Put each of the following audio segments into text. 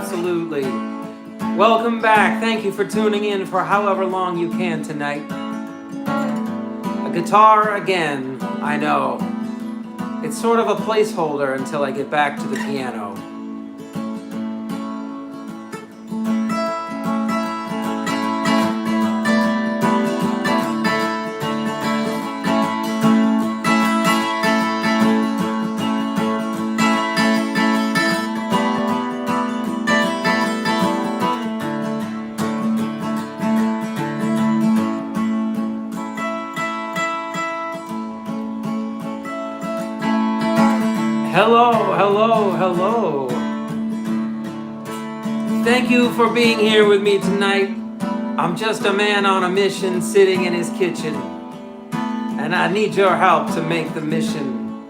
absolutely. Welcome back. Thank you for tuning in for however long you can tonight. A guitar again, I know. It's sort of a placeholder until I get back to the piano. Hello. Thank you for being here with me tonight. I'm just a man on a mission sitting in his kitchen, and I need your help to make the mission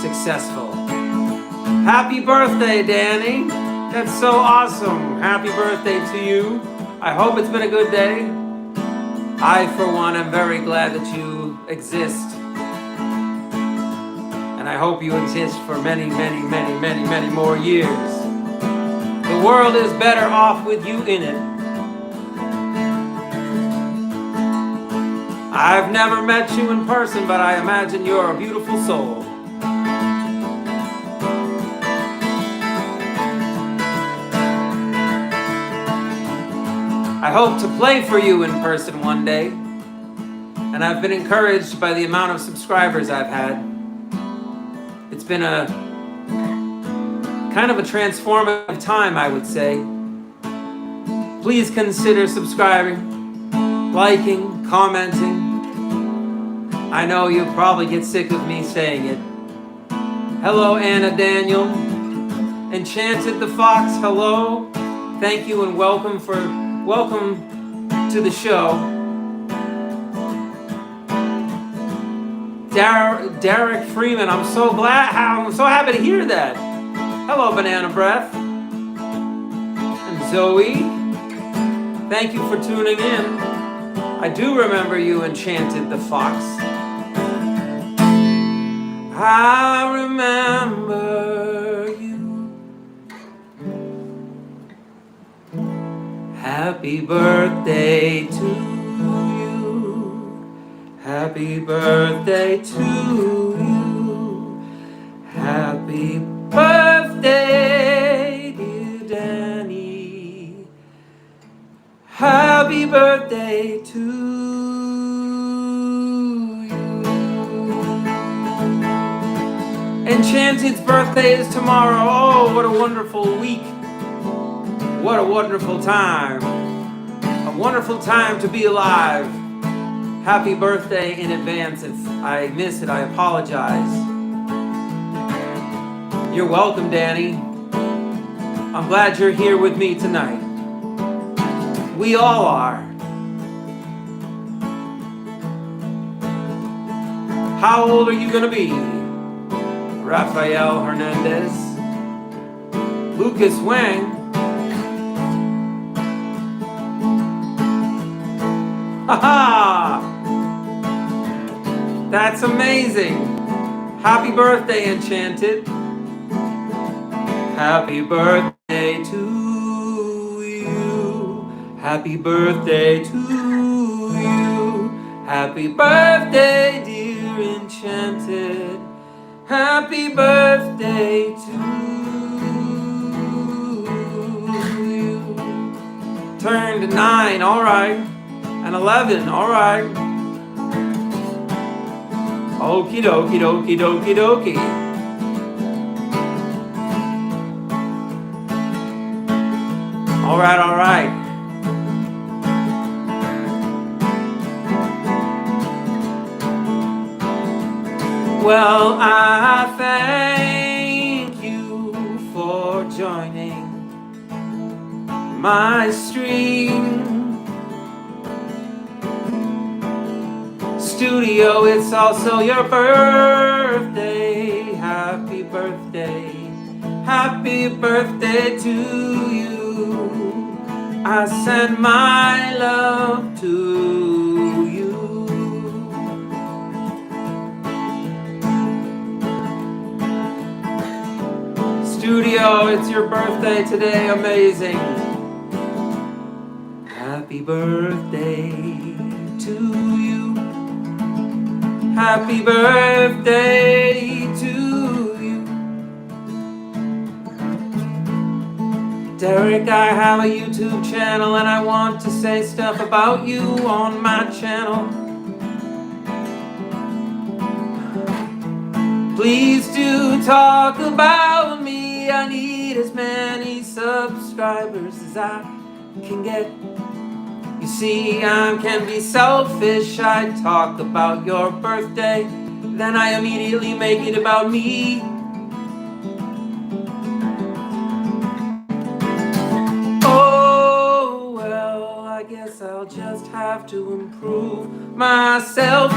successful. Happy birthday, Danny. That's so awesome. Happy birthday to you. I hope it's been a good day. I, for one, am very glad that you exist. And I hope you exist for many more years. The world is better off with you in it. I've never met you in person, but I imagine you're a beautiful soul. I hope to play for you in person one day, and I've been encouraged by the amount of subscribers I've had. It's been a kind of a transformative time, I would say. Please consider subscribing, liking, commenting. I know you'll probably get sick of me saying it. Hello, Anna Daniel. Enchanted the Fox, hello. Thank you and welcome to the show. Derek Freeman, I'm so happy to hear that. Hello, Banana Breath. And Zoe, thank you for tuning in. I do remember you, Enchanted the Fox. I remember you. Happy birthday to you. Happy birthday to you. Happy birthday, dear Danny. Happy birthday to you. Enchanted's birthday is tomorrow. Oh, what a wonderful week. What a wonderful time. A wonderful time to be alive. Happy birthday in advance. If I miss it, I apologize. You're welcome, Danny. I'm glad you're here with me tonight. We all are. How old are you gonna be? Rafael Hernandez. Lucas Wang. Ha-ha! That's amazing. Happy birthday, Enchanted. Happy birthday to you. Happy birthday to you. Happy birthday, dear Enchanted. Happy birthday to you. Turned 9, all right. And 11, all right. Okie dokie dokie dokie dokie. All right. Well, I thank you for joining my stream. Studio, it's also your birthday. Happy birthday to you. I send my love to you. Studio, it's your your birthday today amazing. Happy birthday to you. Happy birthday to you. Derek, I have a YouTube channel and I want to say stuff about you on my channel. Please do talk about me. I need as many subscribers as I can get. You see, I can be selfish. I talk about your birthday, then I immediately make it about me. Oh, well, I guess I'll just have to improve myself.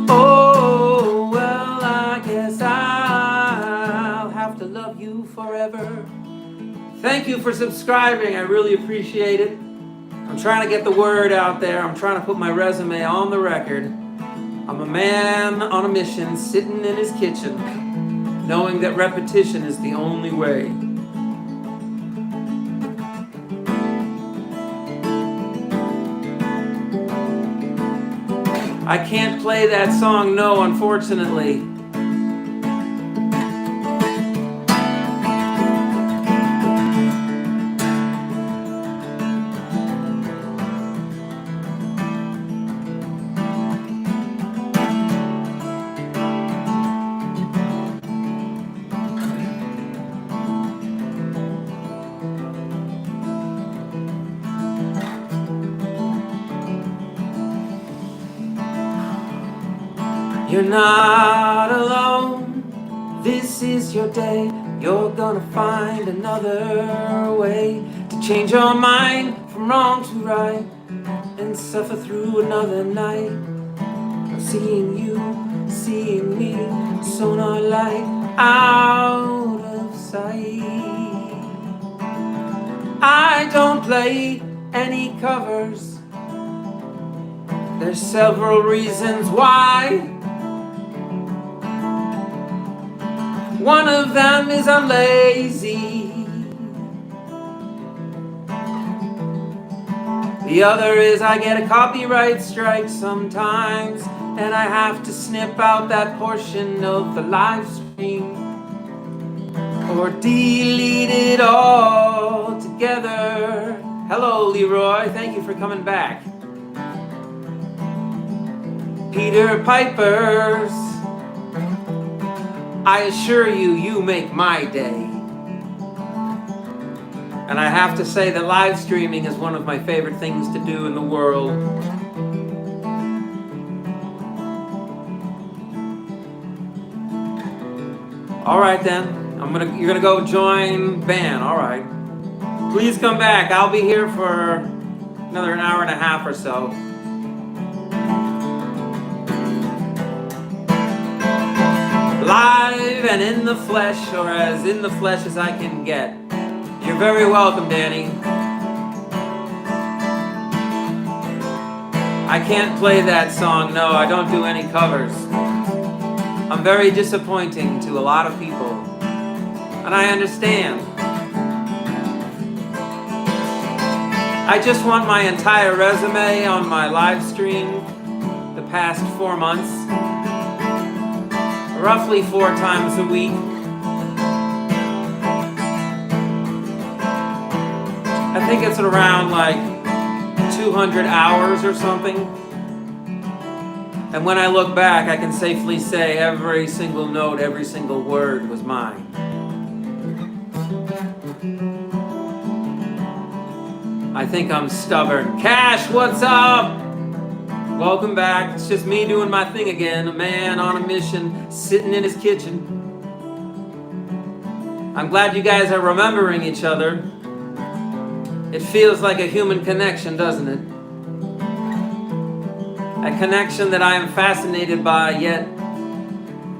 Oh, well, I guess I'll have to love you forever. Thank you for subscribing. I really appreciate it. I'm trying to get the word out there. I'm trying to put my resume on the record. I'm a man on a mission, sitting in his kitchen, knowing that repetition is the only way. I can't play that song, no, unfortunately. You're not alone, this is your day. You're gonna find another way to change your mind from wrong to right and suffer through another night of seeing you, seeing me, sonar light out of sight. I don't play any covers. There's several reasons why. One of them is I'm lazy. The other is I get a copyright strike sometimes, and I have to snip out that portion of the live stream or delete it all together. Hello, Leroy. Thank you for coming back. Peter Pipers, I assure you, you make my day. And I have to say that live streaming is one of my favorite things to do in the world. All right then, you're gonna go join band. All right. Please come back. I'll be here for another hour and a half or so. Live and in the flesh, or as in the flesh as I can get. You're very welcome, Danny. I can't play that song, no, I don't do any covers. I'm very disappointing to a lot of people, and I understand. I just want my entire resume on my live stream the past 4 months, roughly 4 times a week. I think it's around like 200 hours or something. And when I look back, I can safely say every single note, every single word was mine. I think I'm stubborn. Cash, what's up? Welcome back. It's just me doing my thing again. A man on a mission, sitting in his kitchen. I'm glad you guys are remembering each other. It feels like a human connection, doesn't it? A connection that I am fascinated by, yet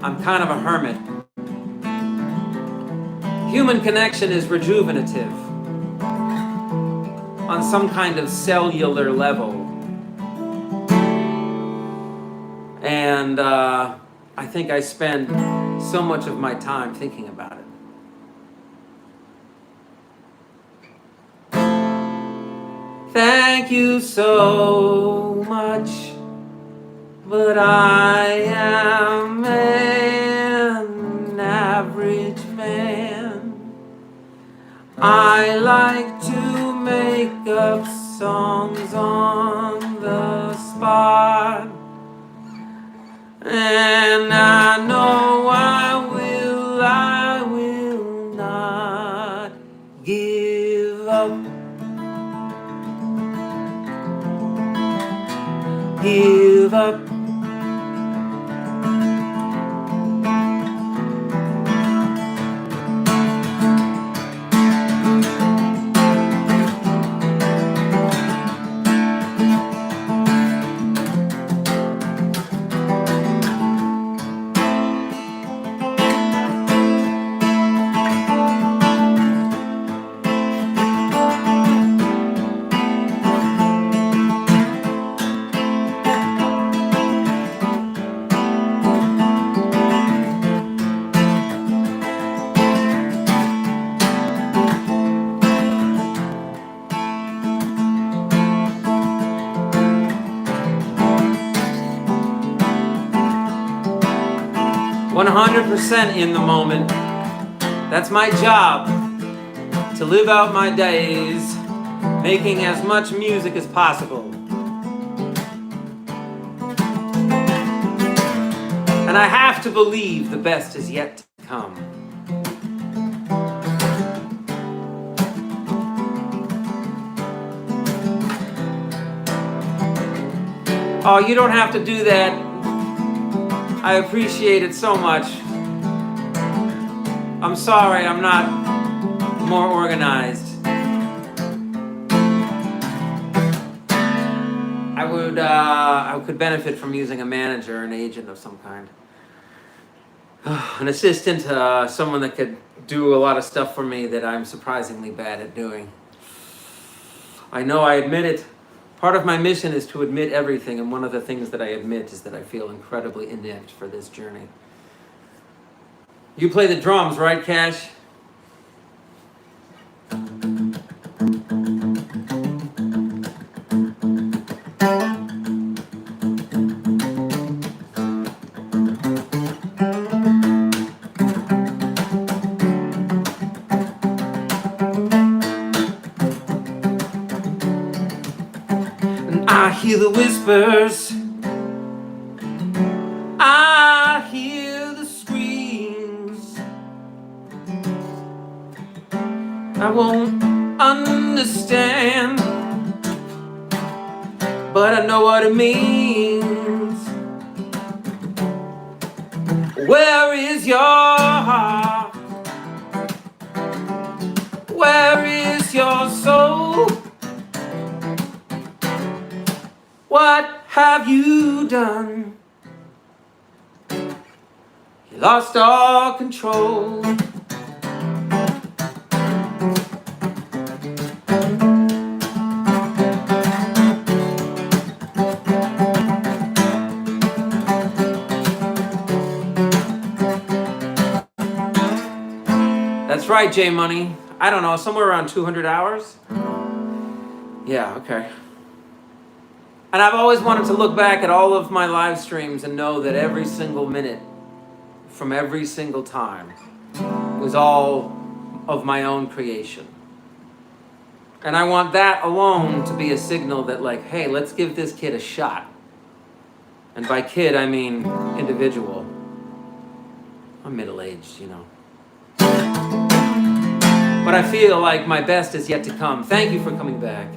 I'm kind of a hermit. Human connection is rejuvenative on some kind of cellular level. And I think I spend so much of my time thinking about it. Thank you so much, but I am an average man. I like to make up songs on the spot, and I know I will not give up. Give up. 100% in the moment. That's my job, to live out my days, making as much music as possible. And I have to believe the best is yet to come. Oh, you don't have to do that. I appreciate it so much. I'm sorry I'm not more organized. I could benefit from using a manager, an agent of some kind. An assistant, someone that could do a lot of stuff for me that I'm surprisingly bad at doing. I know, I admit it. Part of my mission is to admit everything, and one of the things that I admit is that I feel incredibly inept for this journey. You play the drums, right, Cash? I hear the whispers, I hear the screams. I won't understand, but I know what it means. Where is your heart? Where is your soul? What have you done? You lost all control. That's right, J Money. I don't know, somewhere around 200 hours? Yeah, okay. And I've always wanted to look back at all of my live streams and know that every single minute from every single time was all of my own creation. And I want that alone to be a signal that, like, hey, let's give this kid a shot. And by kid, I mean individual. I'm middle-aged, you know. But I feel like my best is yet to come. Thank you for coming back.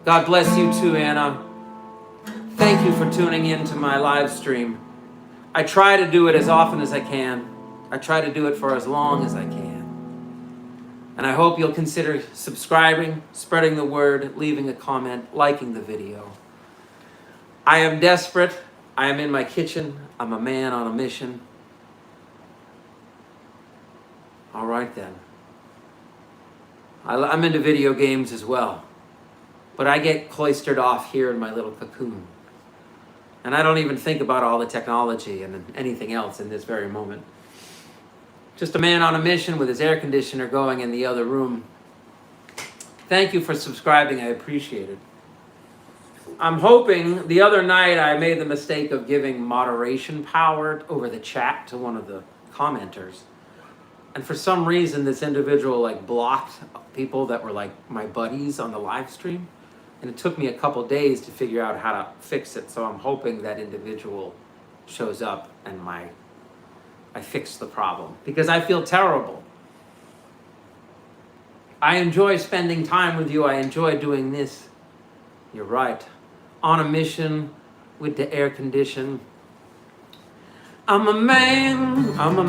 God bless you too, Anna. Thank you for tuning in to my live stream. I try to do it as often as I can. I try to do it for as long as I can. And I hope you'll consider subscribing, spreading the word, leaving a comment, liking the video. I am desperate. I am in my kitchen. I'm a man on a mission. All right then. I'm into video games as well. But I get cloistered off here in my little cocoon. And I don't even think about all the technology and anything else in this very moment. Just a man on a mission with his air conditioner going in the other room. Thank you for subscribing. I appreciate it. I'm hoping, the other night I made the mistake of giving moderation power over the chat to one of the commenters. And for some reason, this individual like blocked people that were like my buddies on the live stream. And it took me a couple days to figure out how to fix it. So I'm hoping that individual shows up and I fix the problem, because I feel terrible. I enjoy spending time with you. I enjoy doing this. You're right. On a mission with the air condition. I'm a man on a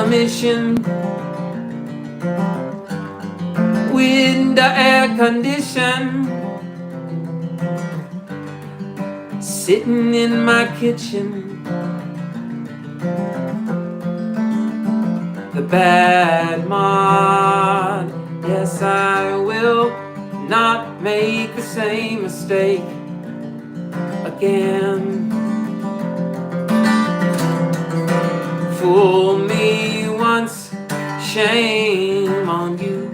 mission with the air condition, sitting in my kitchen. The bad mod, yes, I will not make the same mistake again. Fool me once, shame on you.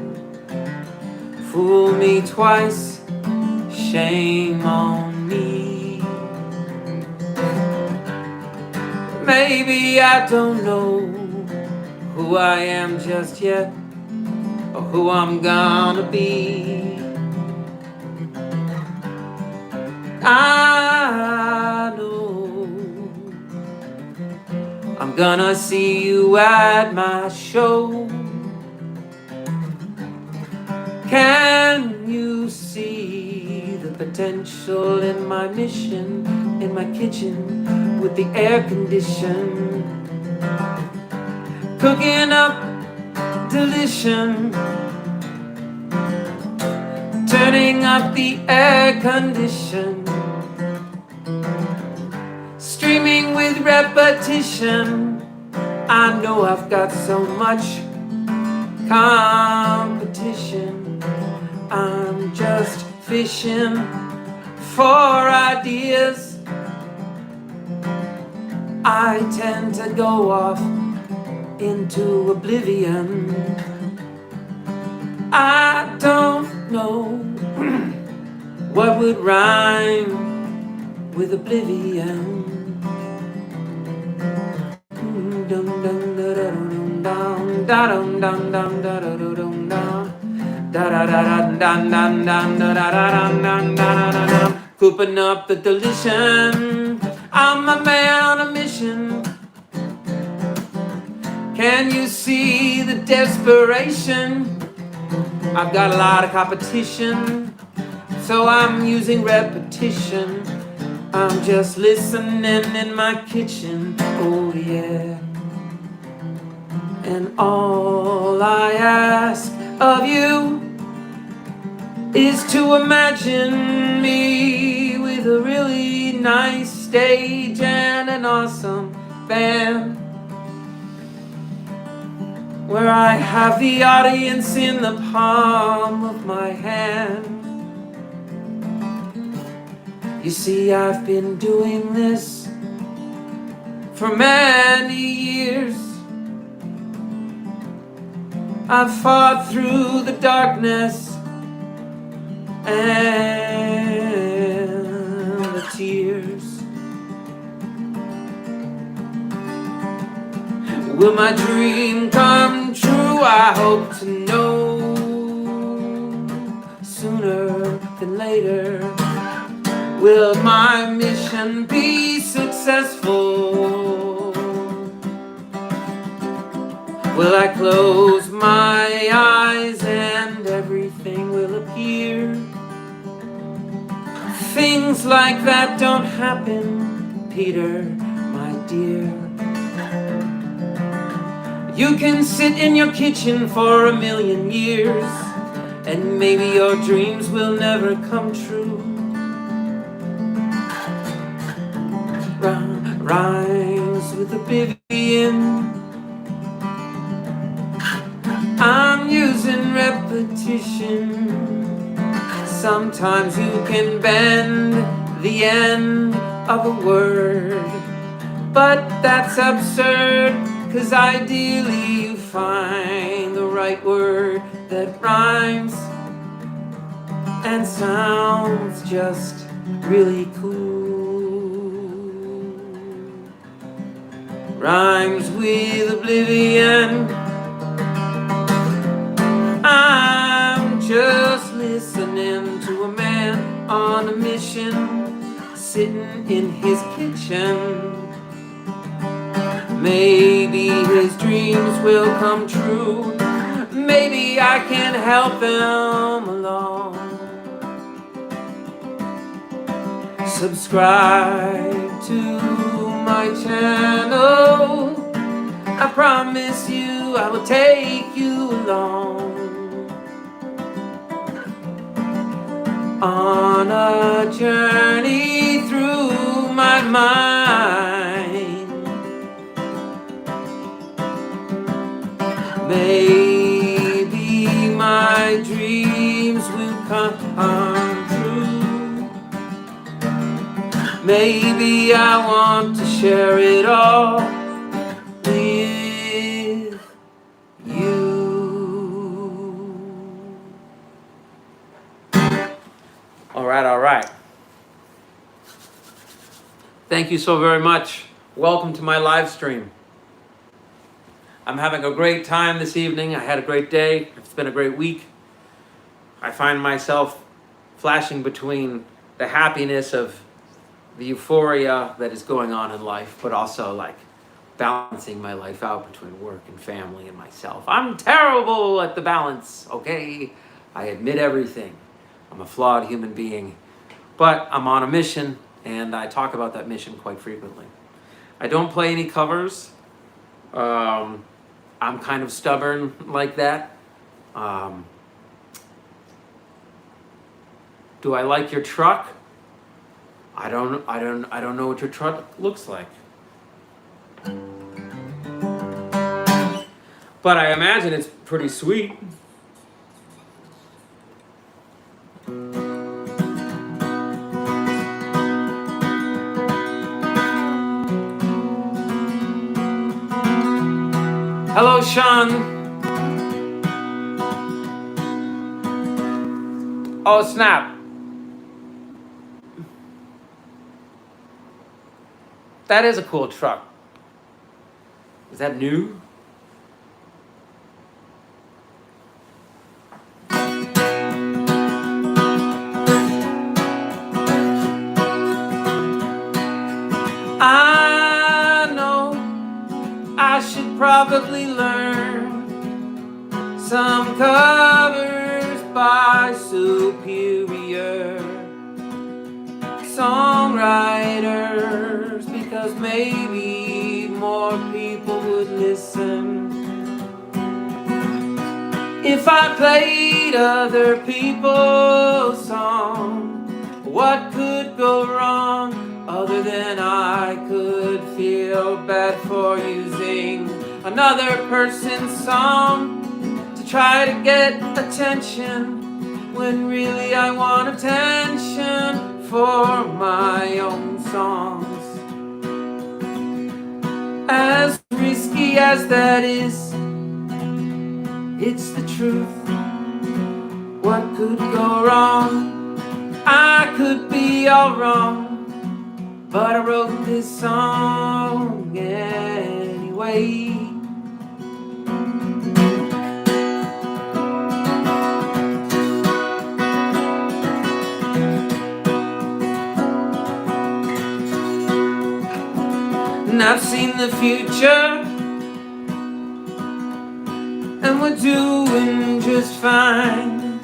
Fool me twice, shame on me. Maybe I don't know who I am just yet, or who I'm gonna be. I know I'm gonna see you at my show. Can you see the potential in my mission, in my kitchen with the air condition? Cooking up delition, turning up the air condition, streaming with repetition. I know I've got so much competition. I'm just fishing for ideas. I tend to go off into oblivion. I don't know what would rhyme with oblivion. Cooping up the deletion. I'm a man on a mission. Can you see the desperation? I've got a lot of competition, so I'm using repetition. I'm just listening in my kitchen, oh yeah. And all I ask of you is to imagine me with a really nice stage and an awesome band, where I have the audience in the palm of my hand. You see, I've been doing this for many years. I've fought through the darkness and the tears. Will my dream come true? I hope to know sooner than later. Will my mission be successful? Will I close my eyes and everything will appear? Things like that don't happen, Peter, my dear. You can sit in your kitchen for 1,000,000 years, and maybe your dreams will never come true. Rhymes with oblivion. I'm using repetition. Sometimes you can bend the end of a word. But that's absurd, 'cause ideally you find the right word that rhymes and sounds just really cool. Rhymes with oblivion. I'm just listening to a man on a mission, sitting in his kitchen. Maybe his dreams will come true. Maybe I can help him along. Subscribe to my channel. I promise you I will take you along on a journey through my mind. Maybe my dreams will come true. Maybe I want to share it all with you. All right. Thank you so very much. Welcome to my live stream. I'm having a great time this evening. I had a great day. It's been a great week. I find myself flashing between the happiness of the euphoria that is going on in life, but also like balancing my life out between work and family and myself. I'm terrible at the balance, okay? I admit everything. I'm a flawed human being, but I'm on a mission, and I talk about that mission quite frequently. I don't play any covers. I'm kind of stubborn like that. Do I like your truck? I don't know what your truck looks like. But I imagine it's pretty sweet. Hello, Sean. Oh, snap. That is a cool truck. Is that new? I know I should probably learn some covers by superior songwriters, because maybe more people would listen if I played other people's songs. What could go wrong other than I could feel bad for using another person's song to try to get attention, when really I want attention for my own songs. As risky as that is, it's the truth. What could go wrong? I could be all wrong, but I wrote this song anyway. And I've seen the future, and we're doing just fine.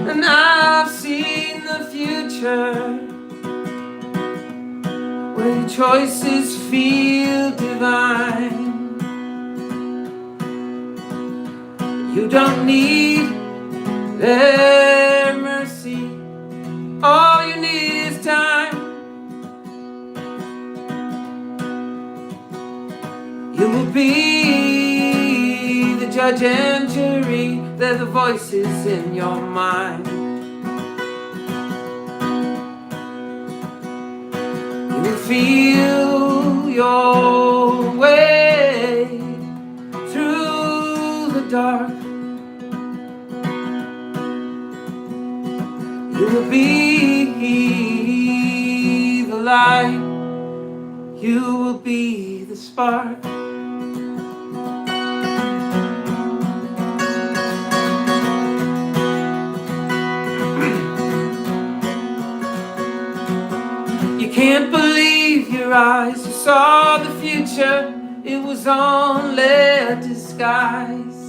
And I've seen the future, where your choices feel divine. You don't need their mercy, all you need is time. You will be the judge and jury, they're the voices in your mind. feel your way through the dark. You will be the light. You will be the spark. You can't believe your eyes. You saw the future. It was only a disguise.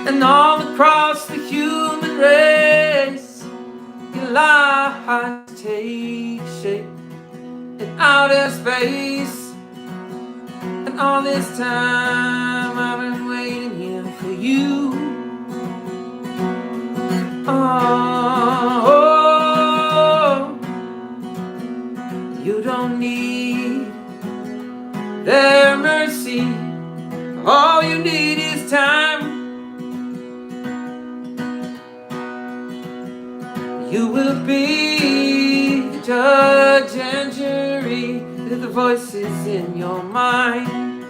And all across the human race, your lies take shape in outer space. And all this time I've been waiting here for you. Oh, you don't need their mercy. All you need is time. You will be the judge and jury to the voices in your mind.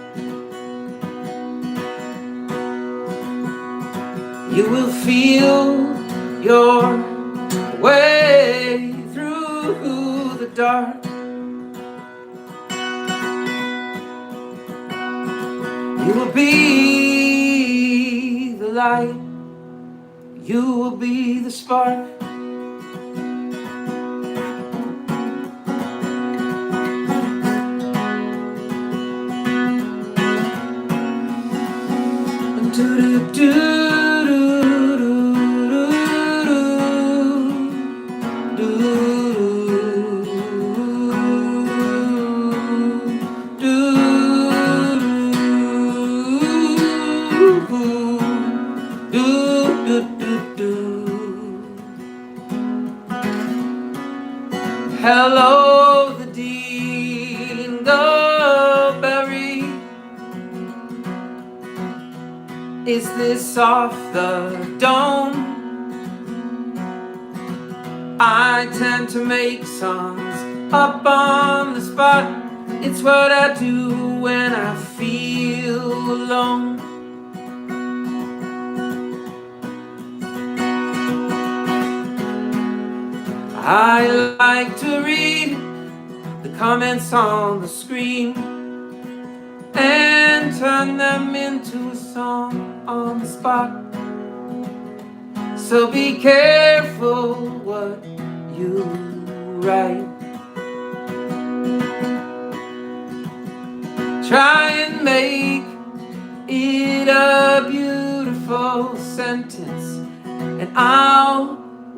You will feel your way through the dark. You will be the light. You will be the spark. Hello, the dingleberry. Is this off the dome? I tend to make songs up on the spot. It's what I do when I feel alone. I like to read the comments on the screen and turn them into a song on the spot. So be careful what you write. Try and make it a beautiful sentence, and I'll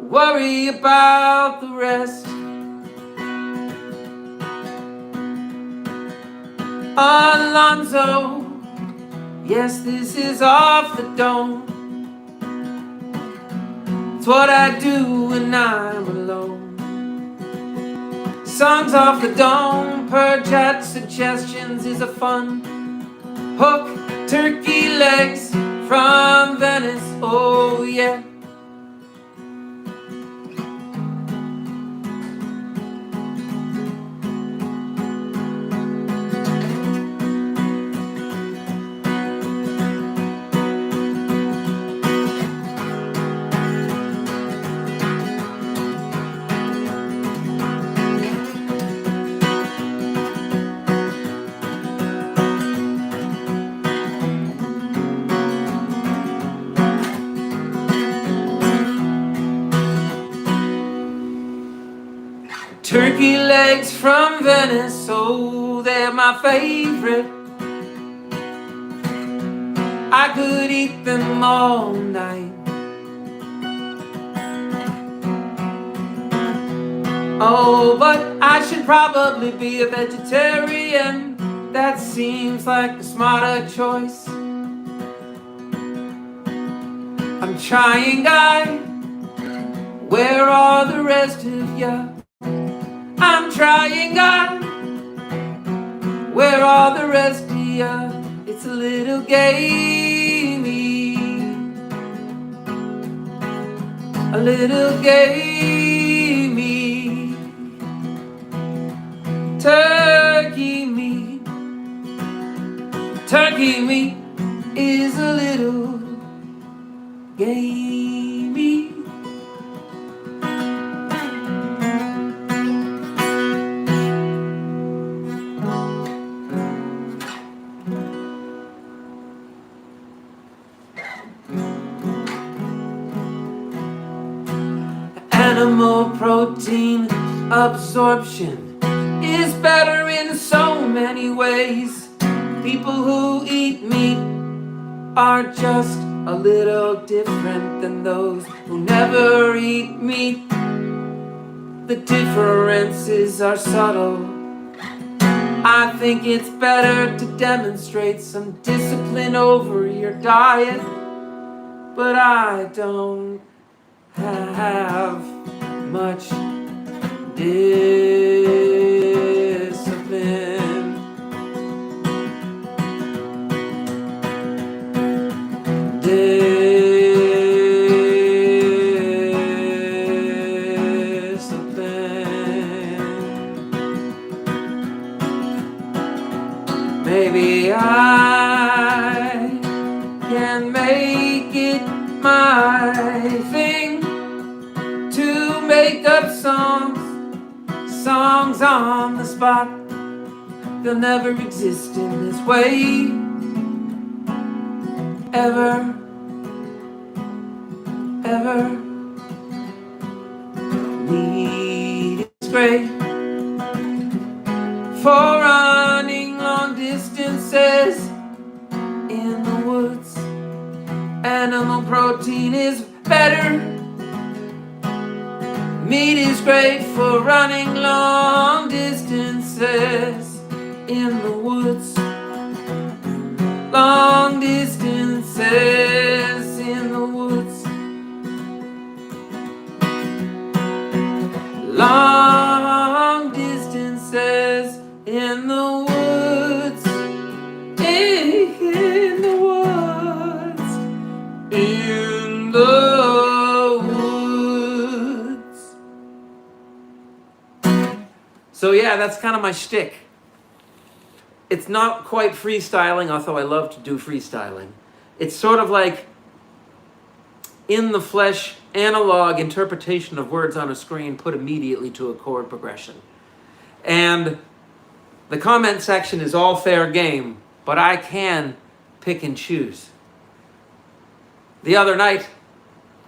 worry about the rest. Alonzo, yes, this is off the dome. It's what I do when I'm alone. Songs off the dome, per chat suggestions is a fun hook. Turkey legs from Venice, oh yeah. Turkey legs from Venice, oh, they're my favorite. I could eat them all night. Oh, but I should probably be a vegetarian. That seems like a smarter choice. I'm trying, guy. Where are the rest of ya? I'm trying, guy. Where are the rest of ya? It's a little gamey, a little gamey. Turkey meat. Turkey meat is a little gamey. Animal protein absorption is better in so many ways. People who eat meat are just a little different than those who never eat meat. The differences are subtle. I think it's better to demonstrate some discipline over your diet, but I don't have much discipline. Maybe I can make it my thing to make up songs on the spot. They'll never exist in this way, ever. Meat is great for running long distances in the woods. Animal protein is better. Meat is great for running long distances in the woods. Long distances in the woods. Long distances in the woods. In the woods. In the woods. So yeah, that's kind of my shtick. It's not quite freestyling, although I love to do freestyling. It's sort of like in the flesh, analog interpretation of words on a screen put immediately to a chord progression. And the comment section is all fair game, but I can pick and choose. The other night,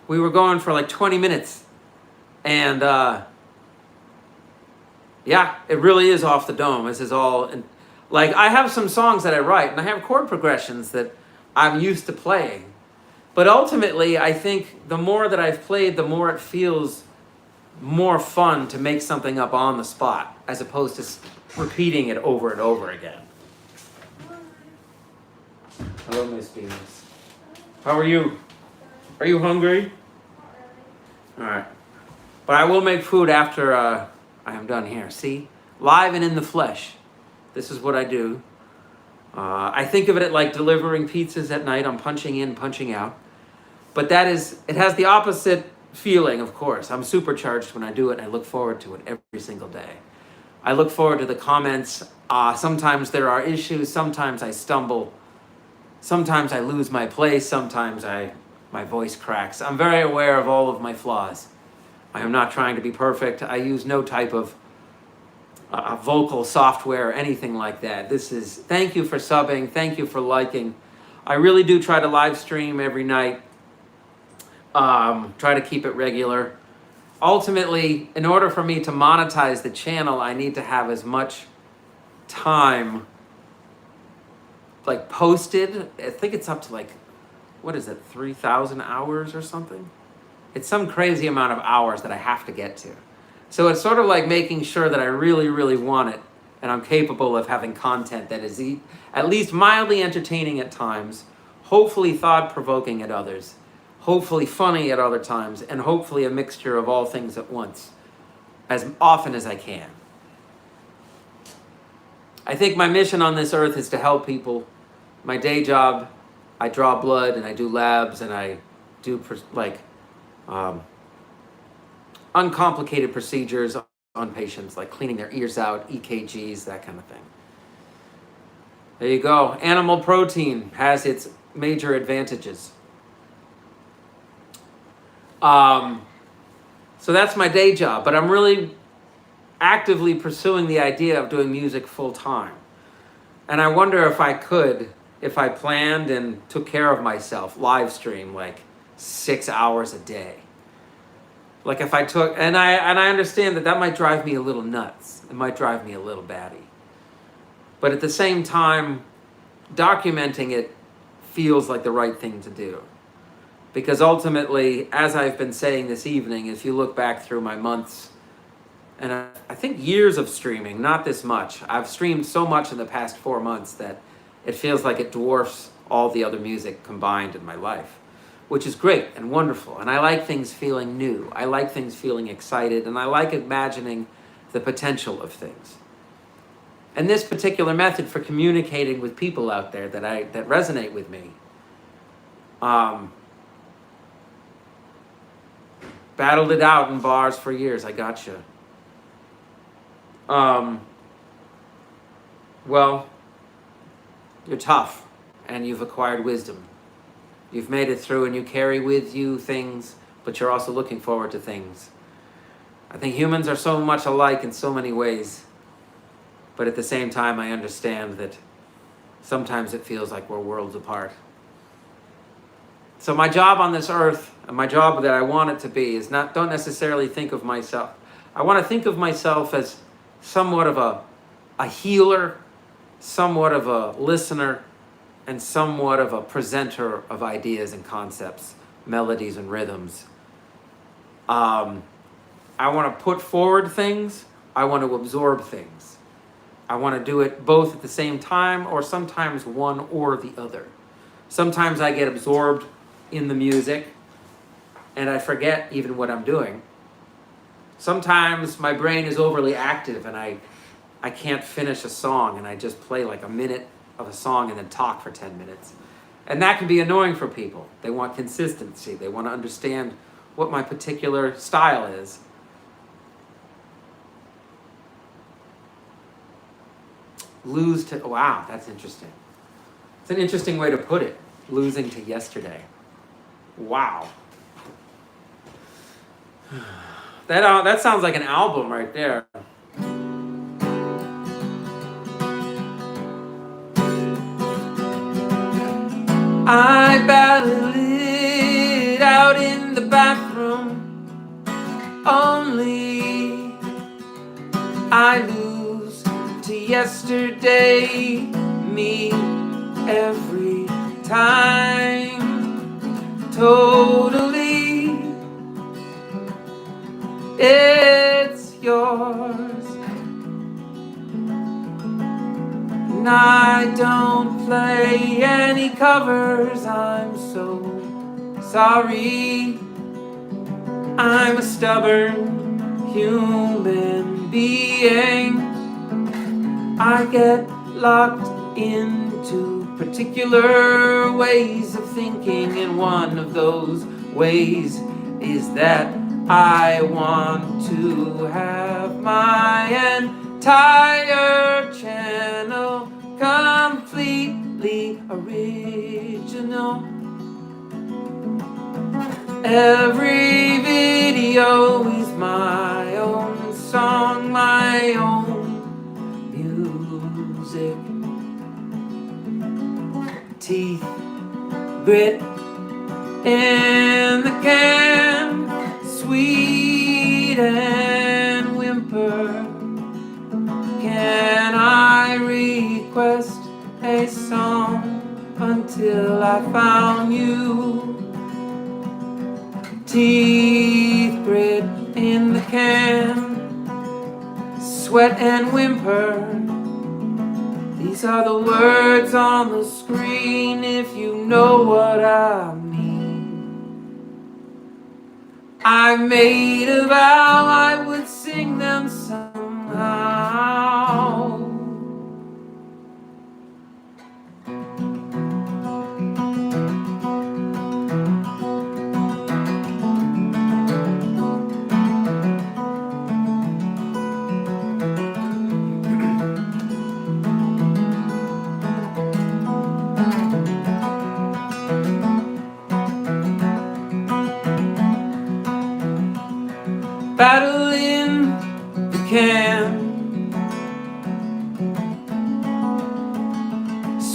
we were going for like 20 minutes, and yeah, it really is off the dome. This is all, like, I have some songs that I write, and I have chord progressions that I'm used to playing. But ultimately, I think the more that I've played, the more it feels more fun to make something up on the spot, as opposed to repeating it over and over again. Hello, Miss Venus. How are you? Are you hungry? All right. But I will make food after I am done here. See? Live and in the flesh. This is what I do. I think of it like delivering pizzas at night. I'm punching in, punching out. But it has the opposite feeling, of course. I'm supercharged when I do it, and I look forward to it every single day. I look forward to the comments. Sometimes there are issues. Sometimes I stumble. Sometimes I lose my place. Sometimes my voice cracks. I'm very aware of all of my flaws. I am not trying to be perfect. I use no type of vocal software or anything like that. Thank you for subbing. Thank you for liking. I really do try to live stream every night. Try to keep it regular. Ultimately, in order for me to monetize the channel, I need to have as much time like posted. I think it's up to like, what is it, 3,000 hours or something? It's some crazy amount of hours that I have to get to. So it's sort of like making sure that I really, really want it, and I'm capable of having content that is at least mildly entertaining at times, hopefully thought-provoking at others, hopefully funny at other times, and hopefully a mixture of all things at once, as often as I can. I think my mission on this earth is to help people. My day job, I draw blood and I do labs and I do uncomplicated procedures on patients, like cleaning their ears out, EKGs, that kind of thing. There you go. Animal protein has its major advantages. So that's my day job, but I'm really actively pursuing the idea of doing music full time. And I wonder if I could, if I planned and took care of myself, live stream like 6 hours a day. Like if I took, and I understand that might drive me a little nuts. It might drive me a little batty. But at the same time, documenting it feels like the right thing to do. Because ultimately, as I've been saying this evening, if you look back through my months, and I think years of streaming, not this much. I've streamed so much in the past 4 months that it feels like it dwarfs all the other music combined in my life, which is great and wonderful. And I like things feeling new. I like things feeling excited, and I like imagining the potential of things. And this particular method for communicating with people out there that resonate with me, battled it out in bars for years. I gotcha. Well, you're tough, and you've acquired wisdom. You've made it through, and you carry with you things, but you're also looking forward to things. I think humans are so much alike in so many ways, but at the same time, I understand that sometimes it feels like we're worlds apart. So my job on this earth, and my job that I want it to be, is don't necessarily think of myself. I want to think of myself as somewhat of a healer, somewhat of a listener, and somewhat of a presenter of ideas and concepts, melodies and rhythms. I want to put forward things. I want to absorb things. I want to do it both at the same time, or sometimes one or the other. Sometimes I get absorbed in the music and I forget even what I'm doing. Sometimes my brain is overly active and I can't finish a song, and I just play like a minute of a song and then talk for 10 minutes. And that can be annoying for people. They want consistency. They want to understand what my particular style is. Wow, that's interesting. It's an interesting way to put it. Losing to yesterday. Wow. That sounds like an album right there. I battle it out in the bathroom. Only I lose to yesterday. Me every time. Totally. It's yours. And I don't play any covers. I'm so sorry. I'm a stubborn human being. I get locked into particular ways of thinking, and one of those ways is that I want to have my entire channel completely original. Every video is my own song, my own music. Teeth, grit in the can, sweet and whimper. Can I request a song until I found you? Teeth, grit in the can, sweat and whimper. These are the words on the screen, if you know what I mean. I made a vow I would sing them somehow.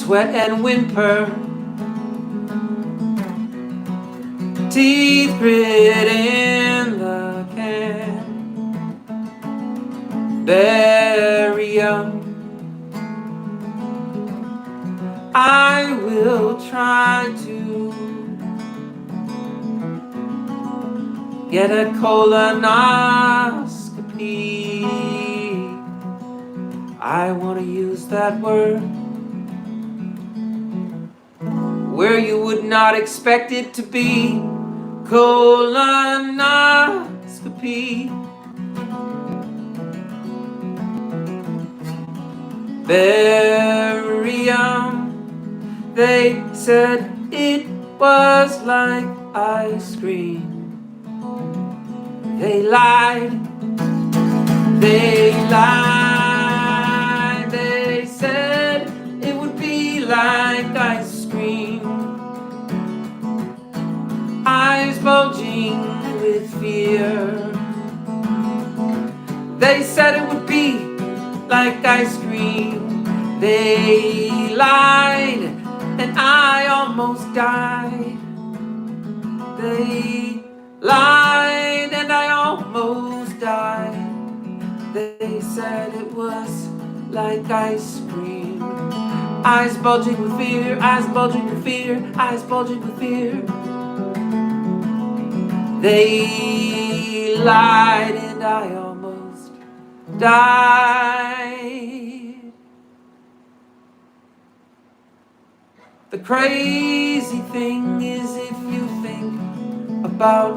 sweat and whimper, teeth grit in the can. Very young, I will try to get a colonoscopy. I want to use that word where you would not expect it to be. Colonoscopy. Very young, they said it was like ice cream. They lied, they lied. They said it would be like ice cream. Eyes bulging with fear. They said it would be like ice cream. They lied, and I almost died. They lied, and I almost died. They said it was like ice cream. Eyes bulging with fear, eyes bulging with fear, eyes bulging with fear. They lied, and I almost died. The crazy thing is, if you think about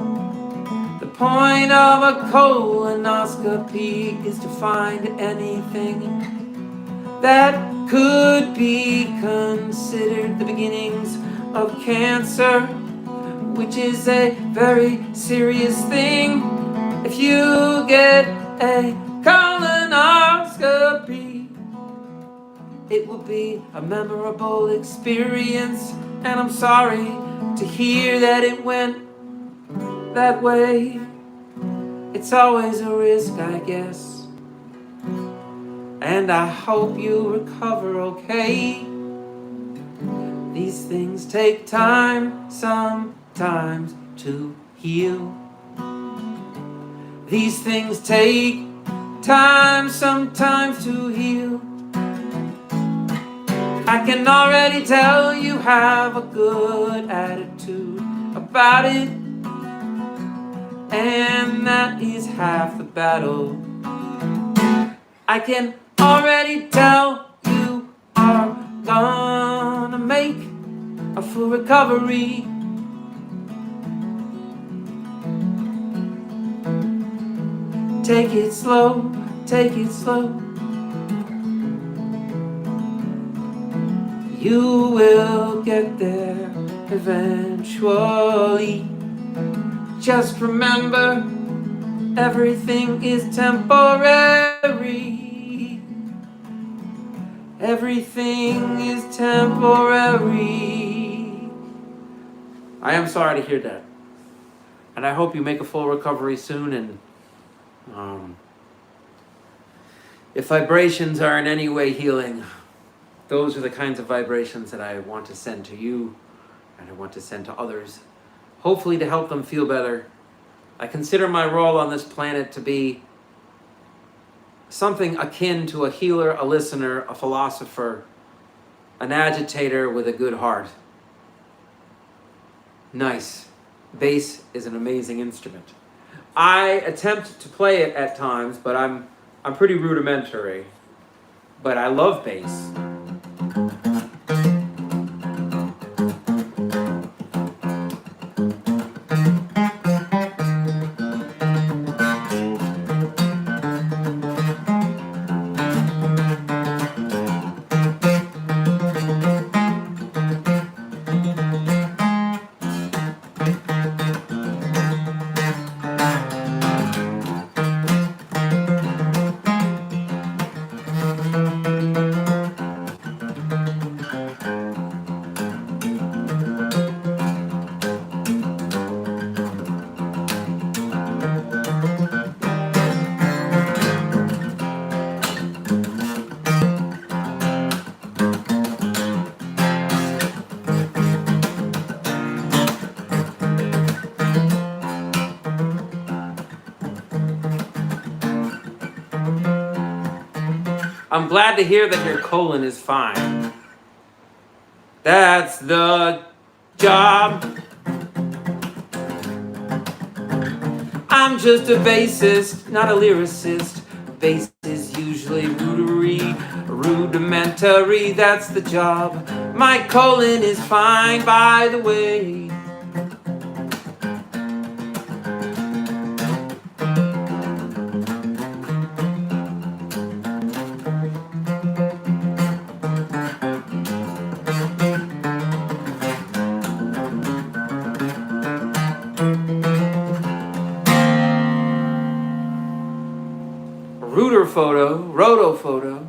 the point of a colonoscopy, is to find anything that could be considered the beginnings of cancer, which is a very serious thing. If you get a colonoscopy, it will be a memorable experience, and I'm sorry to hear that it went that way. It's always a risk, I guess, and I hope you recover okay. These things take time sometimes to heal. These things take time sometimes to heal. I can already tell you have a good attitude about it, and that is half the battle. I can already tell you are gonna make a full recovery. Take it slow, take it slow. You will get there eventually. Just remember, everything is temporary. Everything is temporary. I am sorry to hear that. And I hope you make a full recovery soon. And if vibrations are in any way healing, those are the kinds of vibrations that I want to send to you, and I want to send to others, hopefully to help them feel better. I consider my role on this planet to be something akin to a healer, a listener, a philosopher, an agitator with a good heart. Nice. Bass is an amazing instrument. I attempt to play it at times, but I'm pretty rudimentary. But I love bass. I'm glad to hear that your colon is fine. That's the job. I'm just a bassist, not a lyricist. Bass is usually rudimentary, that's the job. My colon is fine, by the way. Roto photo.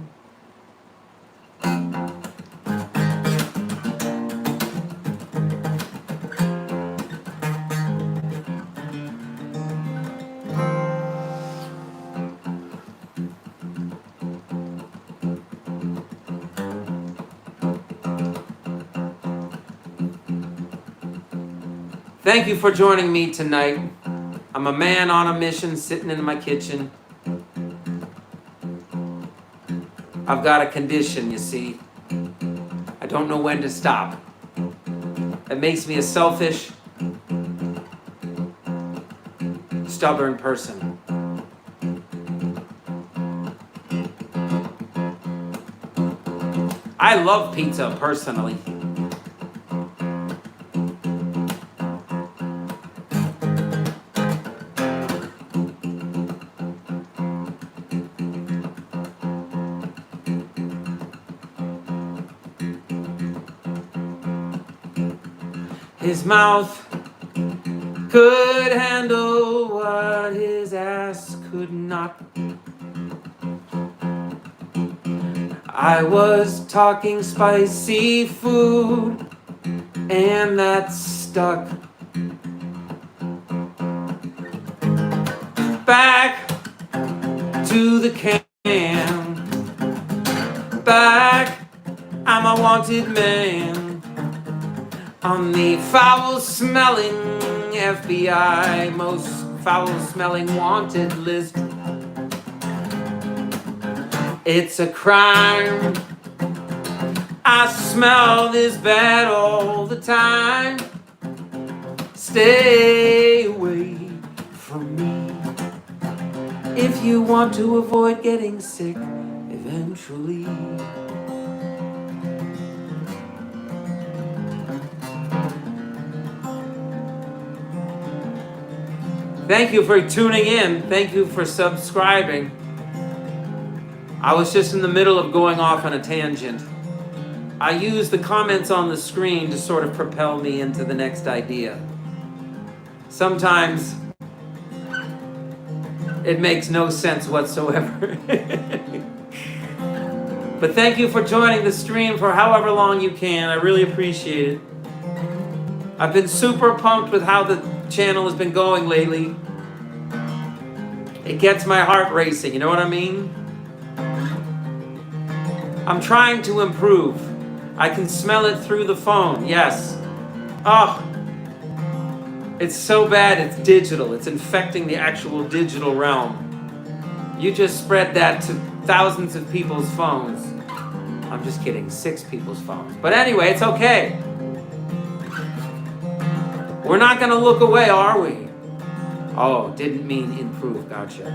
Thank you for joining me tonight. I'm a man on a mission sitting in my kitchen. I've got a condition, you see. I don't know when to stop. It makes me a selfish, stubborn person. I love pizza personally. His mouth could handle what his ass could not. I was talking spicy food, and that stuck. Back to the can. Back, I'm a wanted man. On the foul-smelling FBI most foul-smelling wanted list. It's a crime. I smell this bad all the time. Stay away from me if you want to avoid getting sick eventually. Thank you for tuning in. Thank you for subscribing. I was just in the middle of going off on a tangent. I use the comments on the screen to sort of propel me into the next idea. Sometimes it makes no sense whatsoever. But thank you for joining the stream for however long you can. I really appreciate it. I've been super pumped with how the channel has been going lately. It gets my heart racing, you know what I mean? I'm trying to improve. I can smell it through the phone, yes. Oh, it's so bad it's digital. It's infecting the actual digital realm. You just spread that to thousands of people's phones. I'm just kidding, 6 people's phones. But anyway, it's okay. We're not gonna look away, are we? Oh, didn't mean improve, gotcha.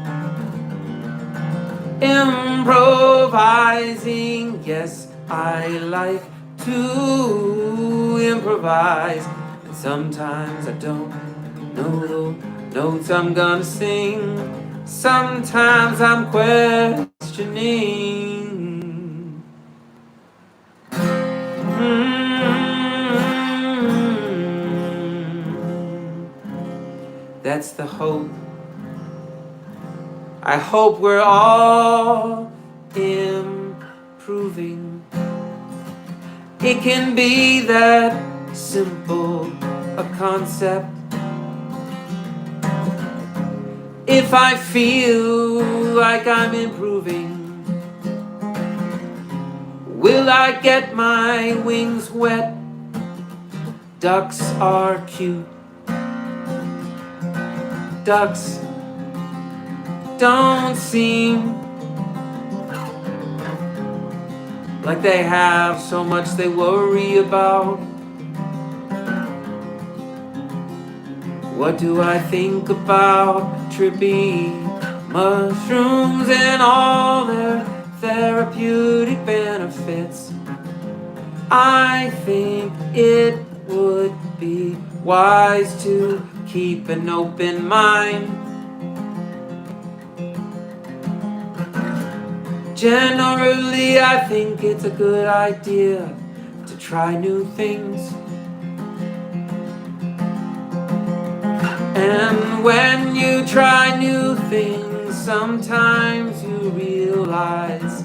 Improvising, yes, I like to improvise. And sometimes I don't know the notes I'm gonna sing. Sometimes I'm questioning. That's the hope. I hope we're all improving. It can be that simple a concept. If I feel like I'm improving, will I get my wings wet? Ducks are cute. Ducks don't seem like they have so much they worry about. What do I think about trippy mushrooms and all their therapeutic benefits? I think it would be wise to keep an open mind. Generally, I think it's a good idea to try new things. And when you try new things, sometimes you realize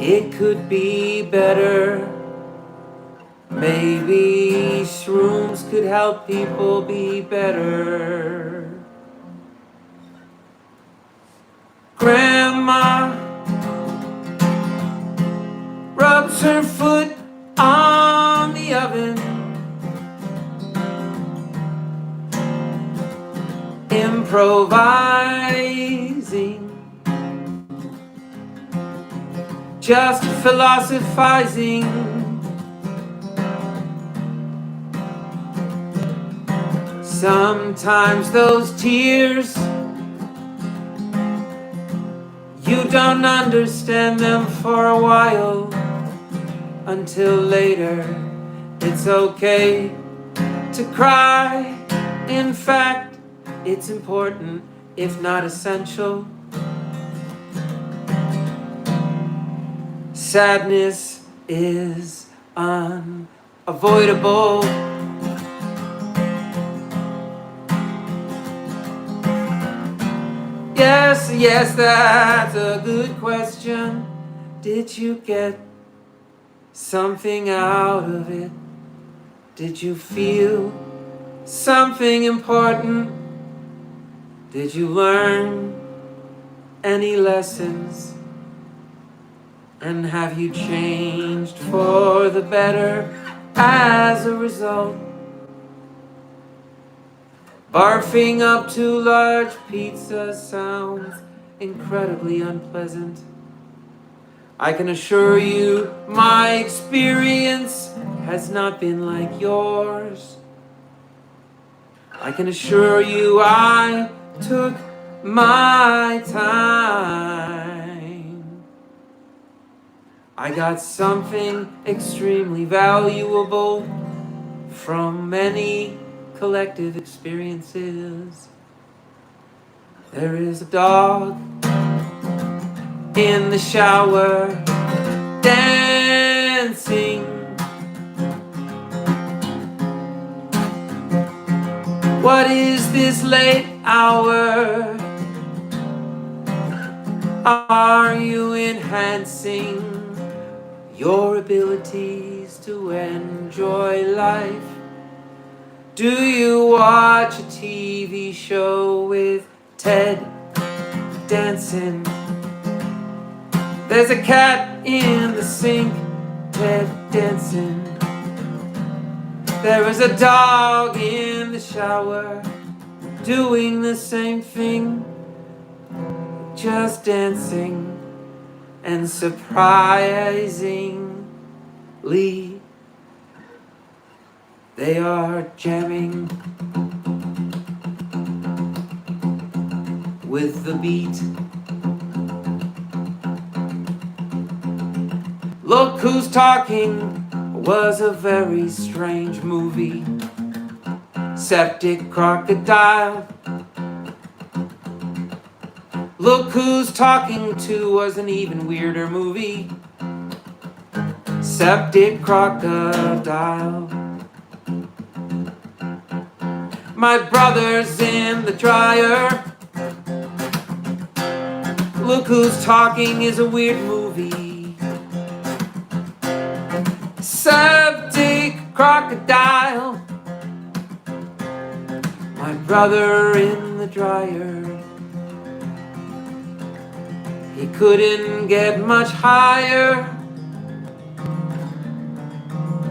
it could be better. Maybe shrooms could help people be better. Grandma rubs her foot on the oven, improvising, just philosophizing. Sometimes those tears, you don't understand them for a while, until later. It's okay to cry. In fact, it's important, if not essential. Sadness is unavoidable. Yes, that's a good question. Did you get something out of it? Did you feel something important? Did you learn any lessons? And have you changed for the better as a result? Barfing up too large pizza sounds incredibly unpleasant. I can assure you my experience has not been like yours. I can assure you I took my time. I got something extremely valuable from many collective experiences. There is a dog in the shower dancing. What is this late hour? Are you enhancing your abilities to enjoy life? Do you watch a TV show with Ted dancing? There's a cat in the sink, Ted dancing. There is a dog in the shower doing the same thing, just dancing. And surprisingly, they are jamming with the beat. Look Who's Talking was a very strange movie. Septic Crocodile. Look Who's Talking To was an even weirder movie. Septic Crocodile. My brother's in the dryer. Look Who's Talking is a weird movie. Septic Crocodile. My brother in the dryer. He couldn't get much higher.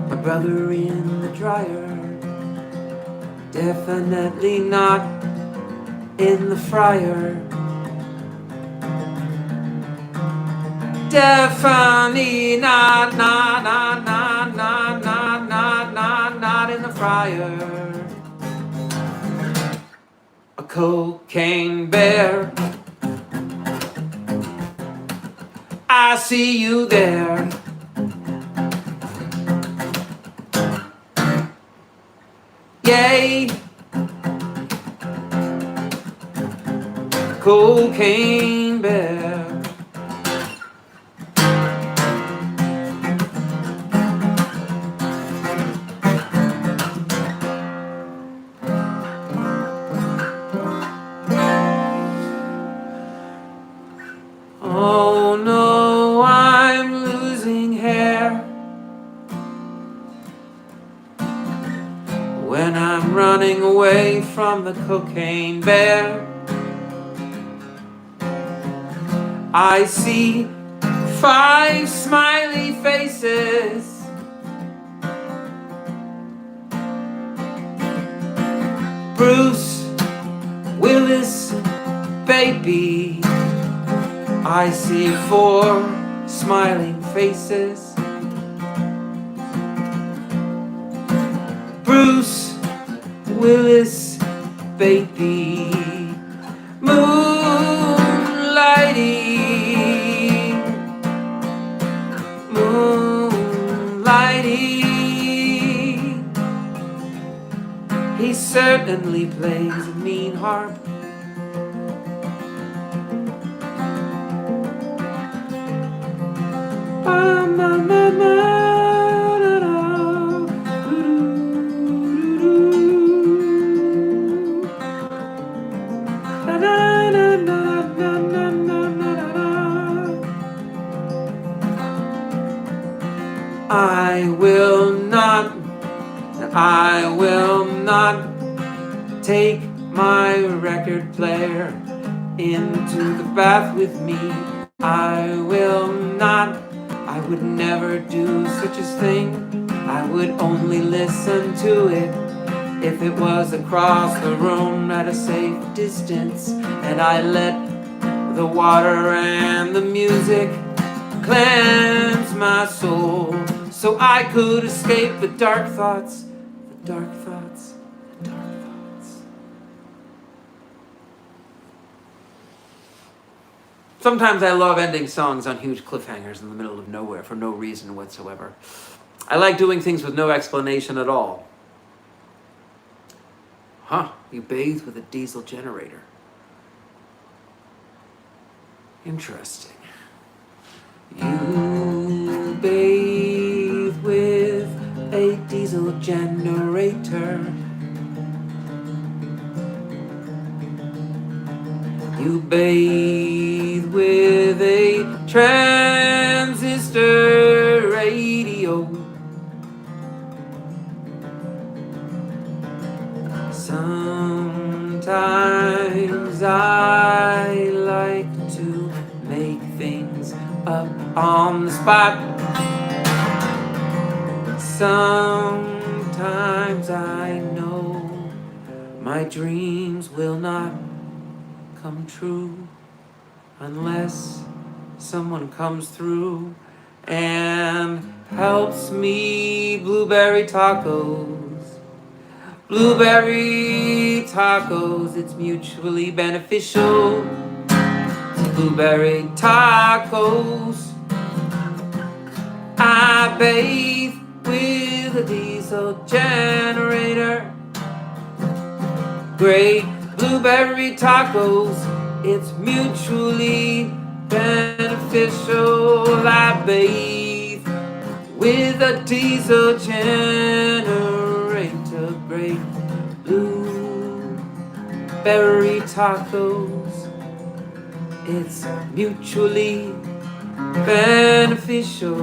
My brother in the dryer. Definitely not in the fryer. Definitely not, not in the fryer. A cocaine bear, I see you there. Yay, cocaine bear. Oh no, I'm losing hair when I'm running away from the cocaine bear. I see 5 smiley faces. Bruce Willis, baby. I see 4 smiling faces. Bruce Willis, baby. Moonlighting, moonlighting. He certainly plays a mean harp. I will not take my record player into the bath with me. I will not, I would never do such a thing. I would only listen to it if it was across the room at a safe distance, and I let the water and the music cleanse my soul, so I could escape the dark thoughts, the dark thoughts, the dark thoughts. Sometimes I love ending songs on huge cliffhangers in the middle of nowhere for no reason whatsoever. I like doing things with no explanation at all. Huh, you bathe with a diesel generator. Interesting. You bathe with a diesel generator. You bathe with a transistor radio. Sometimes I like to make things up on the spot. Sometimes I know my dreams will not come true unless someone comes through and helps me. Blueberry tacos, blueberry tacos, it's mutually beneficial. Blueberry tacos. I bathe with a diesel generator. Great blueberry tacos, it's mutually beneficial. I bathe with a diesel generator. Great blueberry tacos, it's mutually beneficial.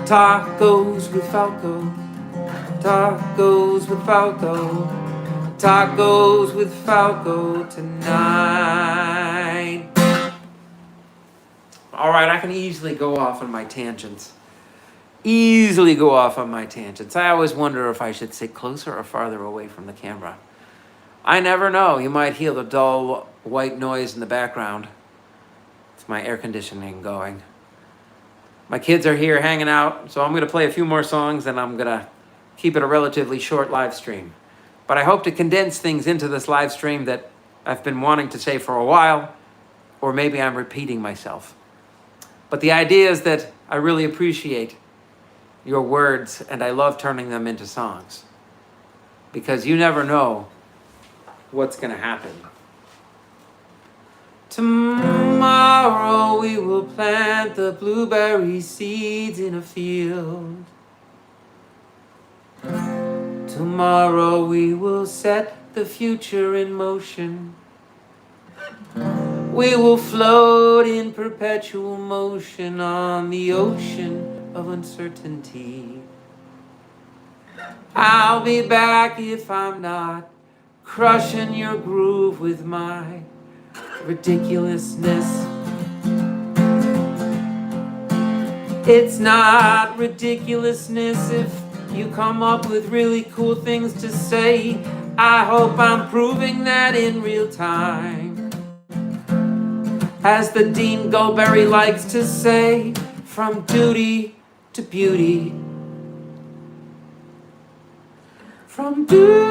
Tacos with Falco, tacos with Falco, tacos with Falco tonight. All right, I can easily go off on my tangents. I always wonder if I should sit closer or farther away from the camera. I never know. You might hear the dull white noise in the background. my air conditioning going. My kids are here hanging out, so I'm going to play a few more songs and I'm going to keep it a relatively short live stream. But I hope to condense things into this live stream that I've been wanting to say for a while, or maybe I'm repeating myself. But the idea is that I really appreciate your words and I love turning them into songs, because you never know what's going to happen. Tomorrow we will plant the blueberry seeds in a field. Tomorrow we will set the future in motion. We will float in perpetual motion on the ocean of uncertainty. I'll be back if I'm not crushing your groove with my ridiculousness. It's not ridiculousness if you come up with really cool things to say. I hope I'm proving that in real time. As the Dean Gulberry likes to say, from duty to beauty. From duty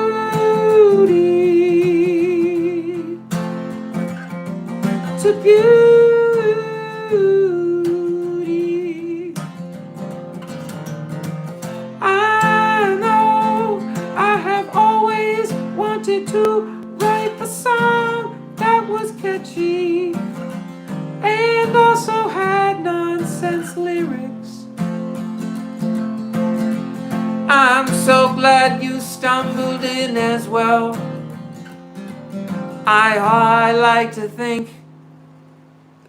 to beauty. I know I have always wanted to write a song that was catchy and also had nonsense lyrics. I'm so glad you stumbled in as well. I like to think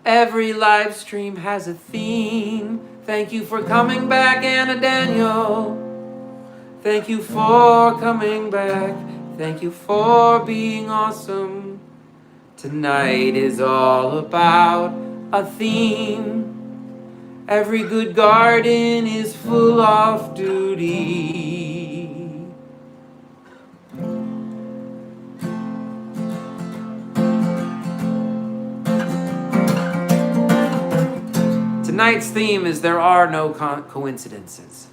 every live stream has a theme. Thank you for coming back, Anna Daniel. Thank you for coming back. Thank you for being awesome. Tonight is all about a theme. Every good garden is full of duty. Tonight's theme is there are no coincidences.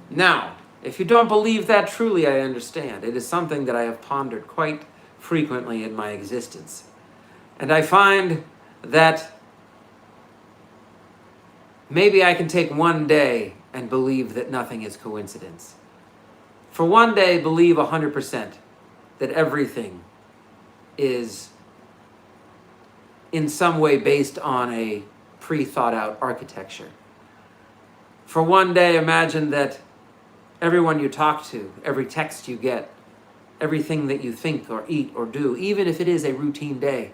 Now, if you don't believe that, truly I understand. It is something that I have pondered quite frequently in my existence. And I find that maybe I can take one day and believe that nothing is coincidence. For one day, believe 100% that everything is in some way based on a pre-thought out architecture. For one day, imagine that everyone you talk to, every text you get, everything that you think or eat or do, even if it is a routine day,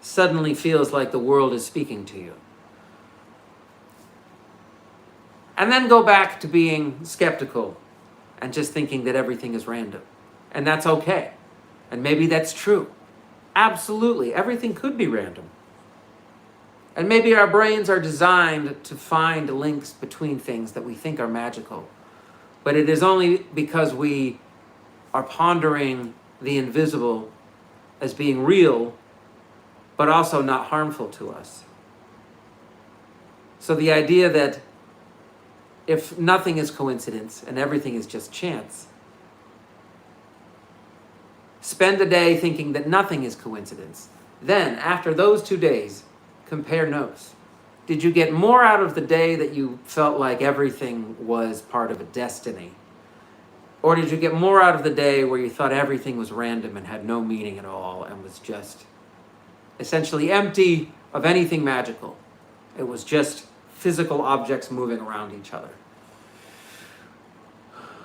suddenly feels like the world is speaking to you. And then go back to being skeptical and just thinking that everything is random. And that's okay. And maybe that's true. Absolutely, everything could be random. And maybe our brains are designed to find links between things that we think are magical. But it is only because we are pondering the invisible as being real, but also not harmful to us. So the idea that if nothing is coincidence and everything is just chance, spend a day thinking that nothing is coincidence. Then, after those 2 days, compare notes. Did you get more out of the day that you felt like everything was part of a destiny? Or did you get more out of the day where you thought everything was random and had no meaning at all and was just essentially empty of anything magical? It was just physical objects moving around each other.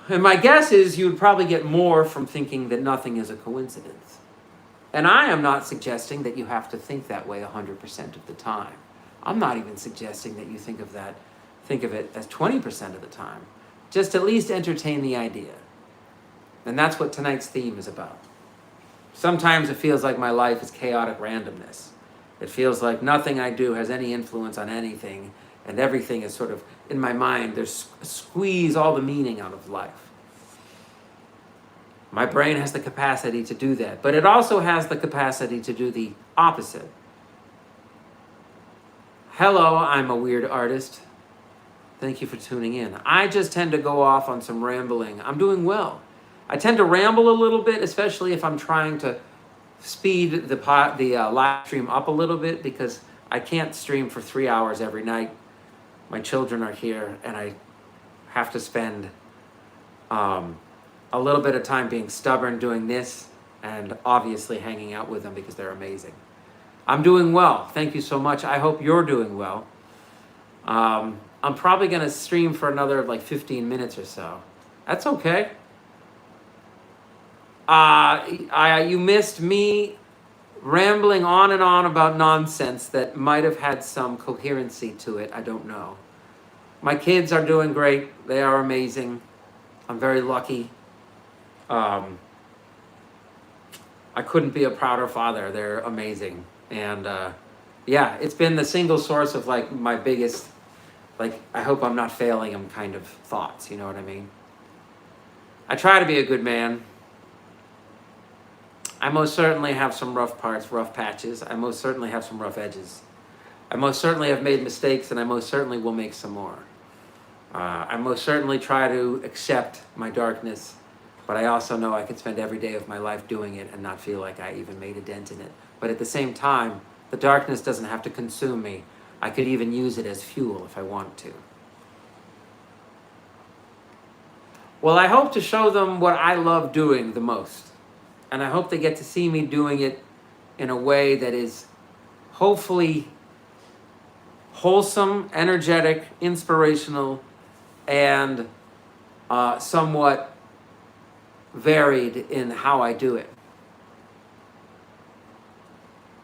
And my guess is you would probably get more from thinking that nothing is a coincidence. And I am not suggesting that you have to think that way 100% of the time. I'm not even suggesting that you think of it as 20% of the time. Just at least entertain the idea. And that's what tonight's theme is about. Sometimes it feels like my life is chaotic randomness. It feels like nothing I do has any influence on anything, and everything is sort of, in my mind, there's squeeze all the meaning out of life. My brain has the capacity to do that, but it also has the capacity to do the opposite. Hello, I'm a weird artist. Thank you for tuning in. I just tend to go off on some rambling. I'm doing well. I tend to ramble a little bit, especially if I'm trying to speed the live stream up a little bit, because I can't stream for 3 hours every night. My children are here, and I have to spend a little bit of time being stubborn doing this, and obviously hanging out with them because they're amazing. I'm doing well. Thank you so much. I hope you're doing well. I'm probably going to stream for another like 15 minutes or so. That's okay. You missed me rambling on and on about nonsense that might have had some coherency to it. I don't know. My kids are doing great. They are amazing. I'm very lucky. I couldn't be a prouder father. They're amazing. And yeah, it's been the single source of like my biggest, like, I hope I'm not failing them kind of thoughts. You know what I mean? I try to be a good man. I most certainly have some rough parts, rough patches. I most certainly have some rough edges. I most certainly have made mistakes, and I most certainly will make some more. I most certainly try to accept my darkness, but I also know I could spend every day of my life doing it and not feel like I even made a dent in it. But at the same time, the darkness doesn't have to consume me. I could even use it as fuel if I want to. Well, I hope to show them what I love doing the most. And I hope they get to see me doing it in a way that is hopefully wholesome, energetic, inspirational, and somewhat varied in how I do it.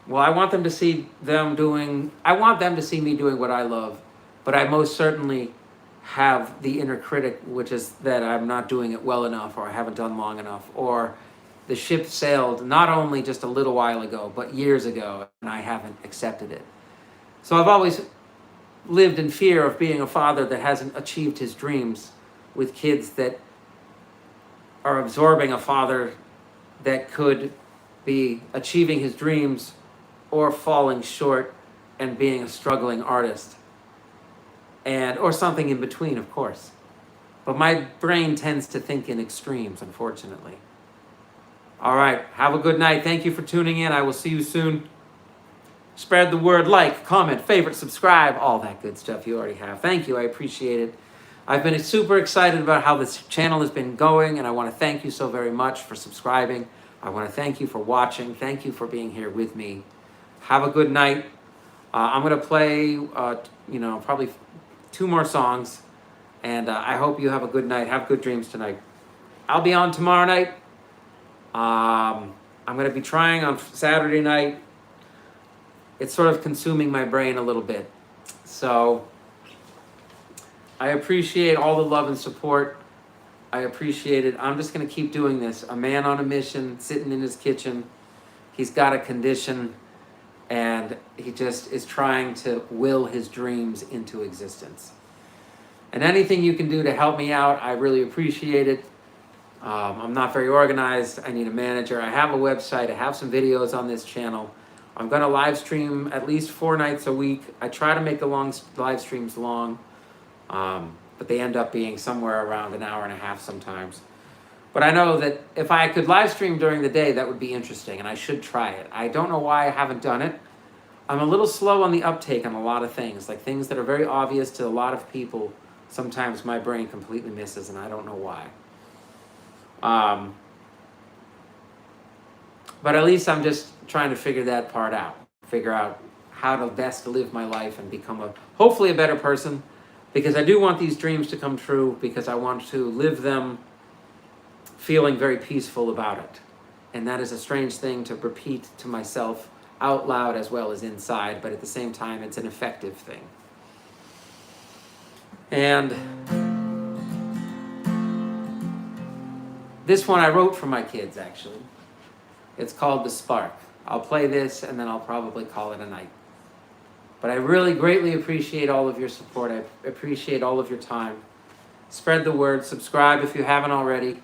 Well, I want them to see me doing what I love, but I most certainly have the inner critic, which is that I'm not doing it well enough, or I haven't done long enough, or the ship sailed not only just a little while ago, but years ago, and I haven't accepted it. So I've always lived in fear of being a father that hasn't achieved his dreams, with kids that are absorbing a father that could be achieving his dreams or falling short and being a struggling artist, and or something in between, of course. But my brain tends to think in extremes, unfortunately. All right, have a good night. Thank you for tuning in. I will see you soon. Spread the word, like, comment, favorite, subscribe, all that good stuff you already have. Thank you, I appreciate it. I've been super excited about how this channel has been going, and I want to thank you so very much for subscribing. I want to thank you for watching. Thank you for being here with me. Have a good night. I'm going to play, probably 2 more songs, and I hope you have a good night. Have good dreams tonight. I'll be on tomorrow night. I'm going to be trying on Saturday night. It's sort of consuming my brain a little bit. So I appreciate all the love and support. I appreciate it. I'm just going to keep doing this. A man on a mission, sitting in his kitchen. He's got a condition, and he just is trying to will his dreams into existence. And anything you can do to help me out, I really appreciate it. I'm not very organized. I need a manager. I have a website. I have some videos on this channel. I'm going to live stream at least 4 nights a week. I try to make the long live streams long, but they end up being somewhere around an hour and a half sometimes. But I know that if I could live stream during the day, that would be interesting, and I should try it. I don't know why I haven't done it. I'm a little slow on the uptake on a lot of things, like things that are very obvious to a lot of people. Sometimes my brain completely misses, and I don't know why. But at least I'm just trying to figure that part out. Figure out how to best live my life and become hopefully a better person. Because I do want these dreams to come true, because I want to live them feeling very peaceful about it. And that is a strange thing to repeat to myself out loud as well as inside, but at the same time, it's an effective thing. And this one I wrote for my kids, actually. It's called The Spark. I'll play this, and then I'll probably call it a night. But I really greatly appreciate all of your support. I appreciate all of your time. Spread the word. Subscribe if you haven't already.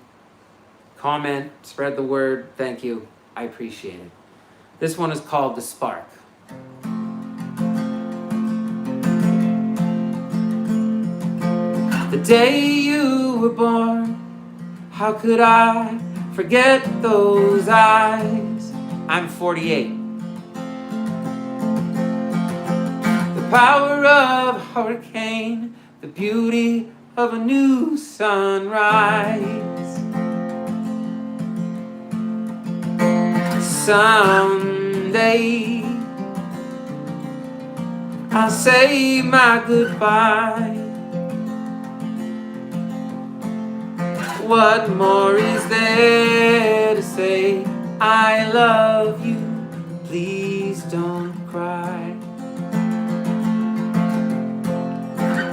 Comment. Spread the word. Thank you. I appreciate it. This one is called The Spark. the day you were born. How could I forget those eyes? I'm 48. The power of a hurricane, the beauty of a new sunrise. Someday I'll say my goodbye. What more is there to say? I love you, please don't cry.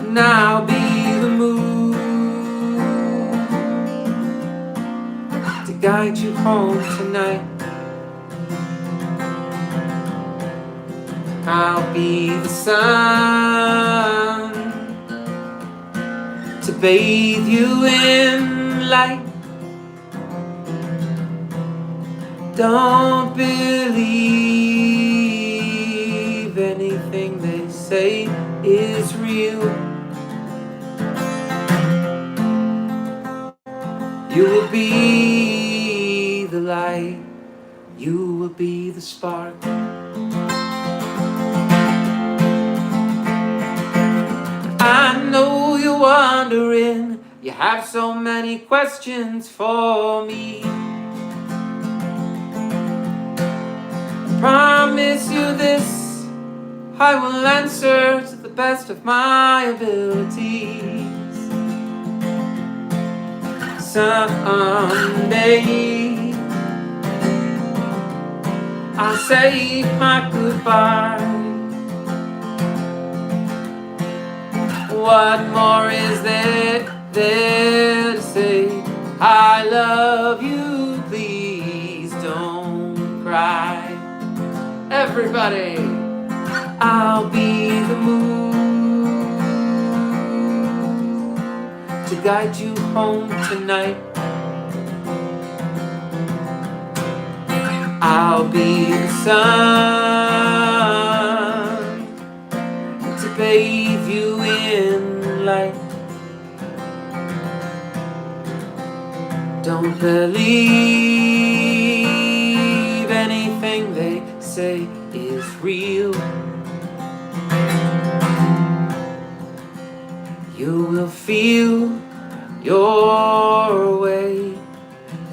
Now be the moon to guide you home tonight. I'll be the sun to bathe you in light. Don't believe anything they say is real. You will be the light, you will be the spark. I know you're wondering, you have so many questions for me. I promise you this, I will answer to the best of my abilities. Someday I'll say my goodbye. What more is there to say? I love you, please don't cry. Everybody, I'll be the moon to guide you home tonight. I'll be the sun to bathe you in light. Don't believe anything they say is real. You will feel your way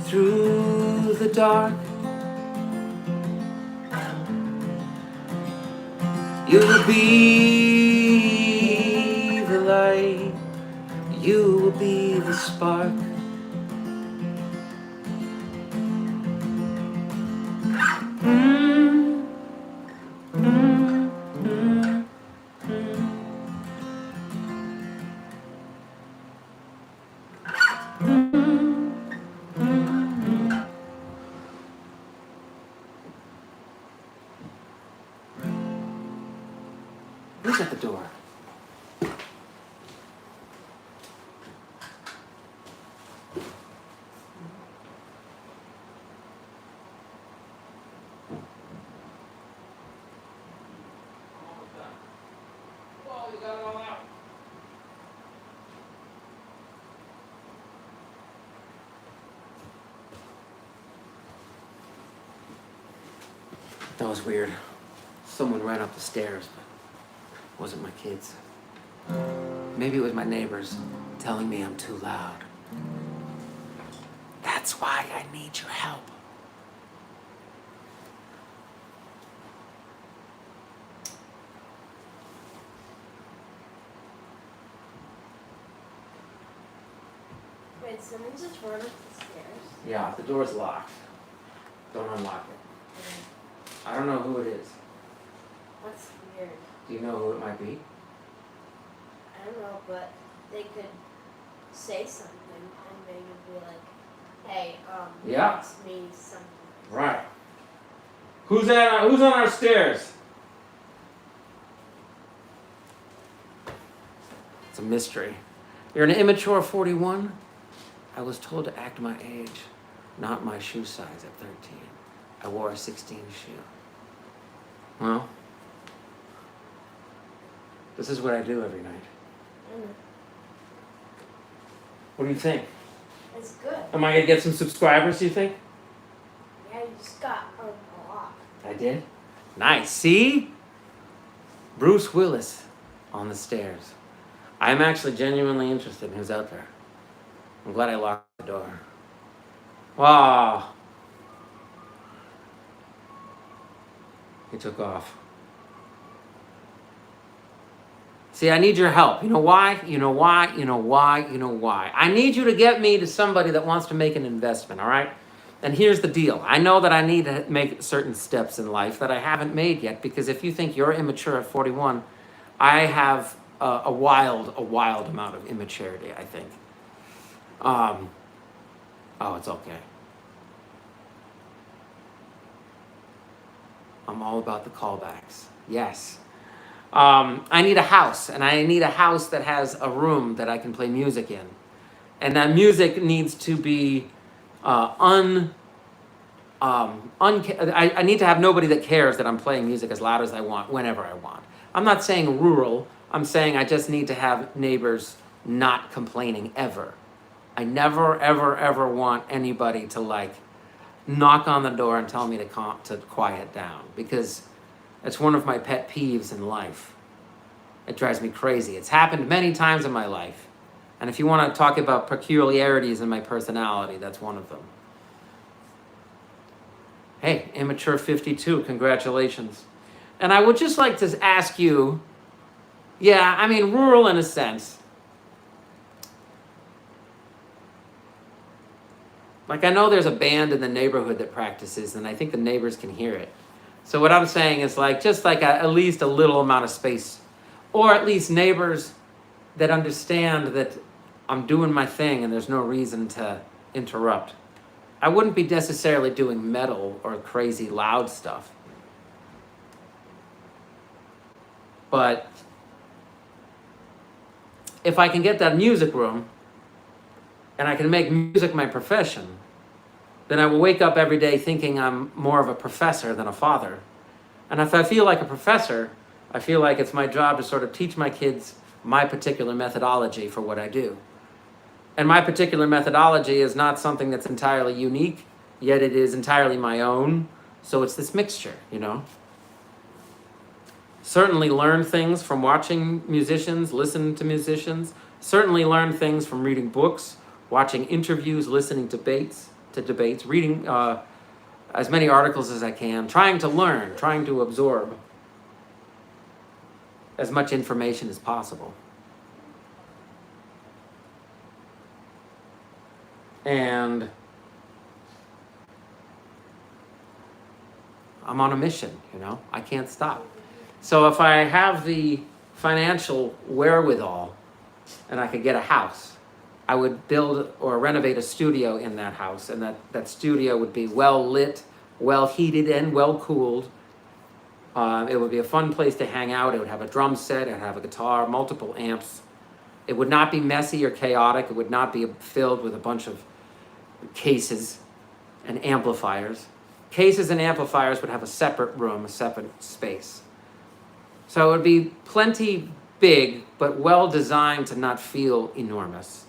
through the dark. You will be the light, you will be the spark. Who's at the door? Well, you got it all out. That was weird. Someone ran up the stairs, but it wasn't my kids. Maybe it was my neighbors telling me I'm too loud. That's why I need your help. Wait, someone just run up the stairs? Yeah, the door's locked. Don't unlock it. I don't know who it is. That's weird. Do you know who it might be? I don't know, but they could say something and maybe be like, hey, Yeah. ask me something. Right. Who's on our stairs? It's a mystery. You're an immature 41? I was told to act my age, not my shoe size at 13. I wore a 16 shoe. Well, this is what I do every night. What do you think? It's good. Am I gonna get some subscribers, do you think? Yeah, you just got a lot. I did? Nice. See? Bruce Willis on the stairs. I'm actually genuinely interested in who's out there. I'm glad I locked the door. Wow. He took off. See, I need your help. You know why? You know why? You know why? You know why? I need you to get me to somebody that wants to make an investment, all right? And here's the deal. I know that I need to make certain steps in life that I haven't made yet, because if you think you're immature at 41, I have a wild amount of immaturity, I think. Oh, it's okay. I'm all about the callbacks. Yes. I need a house, and I need a house that has a room that I can play music in. And that music needs to be I need to have nobody that cares that I'm playing music as loud as I want, whenever I want. I'm not saying rural. I'm saying I just need to have neighbors not complaining ever. I never, ever, ever want anybody to like knock on the door and tell me to quiet down, because it's one of my pet peeves in life. It drives me crazy. It's happened many times in my life. And if you want to talk about peculiarities in my personality, that's one of them. Hey, immature 52, congratulations. And I would just like to ask you, yeah, I mean, rural in a sense. Like, I know there's a band in the neighborhood that practices, and I think the neighbors can hear it. So what I'm saying is like, just like at least a little amount of space, or at least neighbors that understand that I'm doing my thing and there's no reason to interrupt. I wouldn't be necessarily doing metal or crazy loud stuff. But if I can get that music room and I can make music my profession, then I will wake up every day thinking I'm more of a professor than a father. And if I feel like a professor, I feel like it's my job to sort of teach my kids my particular methodology for what I do. And my particular methodology is not something that's entirely unique, yet it is entirely my own. So it's this mixture, you know. Certainly learn things from watching musicians, listen to musicians. Certainly learn things from reading books, watching interviews, listening to debates, reading as many articles as I can, trying to learn, trying to absorb as much information as possible. And I'm on a mission, you know, I can't stop. So if I have the financial wherewithal and I could get a house, I would build or renovate a studio in that house, and that studio would be well lit, well heated, and well cooled. It would be a fun place to hang out. It would have a drum set, it would have a guitar, multiple amps. It would not be messy or chaotic. It would not be filled with a bunch of cases and amplifiers. Cases and amplifiers would have a separate room, a separate space. So it would be plenty big, but well designed to not feel enormous.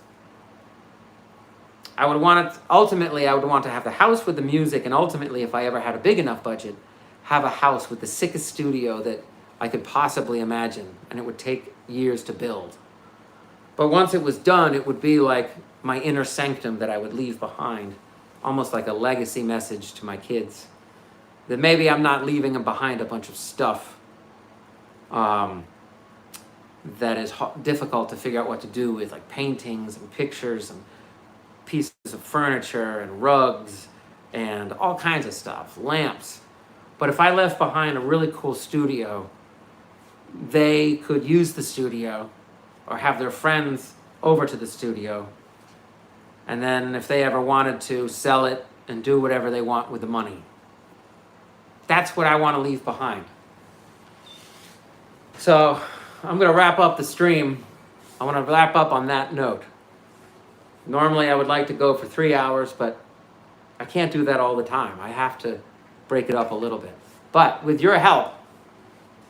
Ultimately, I would want to have the house with the music, and ultimately, if I ever had a big enough budget, have a house with the sickest studio that I could possibly imagine, and it would take years to build. But once it was done, it would be like my inner sanctum that I would leave behind, almost like a legacy message to my kids. That maybe I'm not leaving them behind a bunch of stuff that is difficult to figure out what to do with, like paintings and pictures and pieces of furniture and rugs and all kinds of stuff, lamps. But if I left behind a really cool studio, they could use the studio or have their friends over to the studio. And then if they ever wanted to sell it and do whatever they want with the money. That's what I want to leave behind. So I'm going to wrap up the stream. I want to wrap up on that note. Normally I would like to go for 3 hours, but I can't do that all the time. I have to break it up a little bit. But with your help,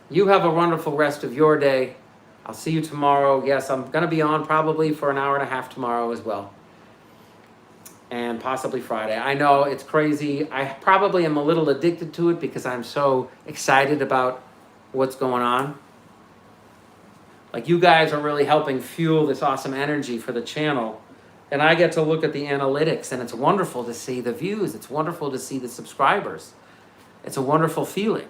you have a wonderful rest of your day. I'll see you tomorrow. Yes, I'm going to be on probably for an hour and a half tomorrow as well. And possibly Friday. I know it's crazy. I probably am a little addicted to it because I'm so excited about what's going on. Like, you guys are really helping fuel this awesome energy for the channel. And I get to look at the analytics, and it's wonderful to see the views. It's wonderful to see the subscribers. It's a wonderful feeling.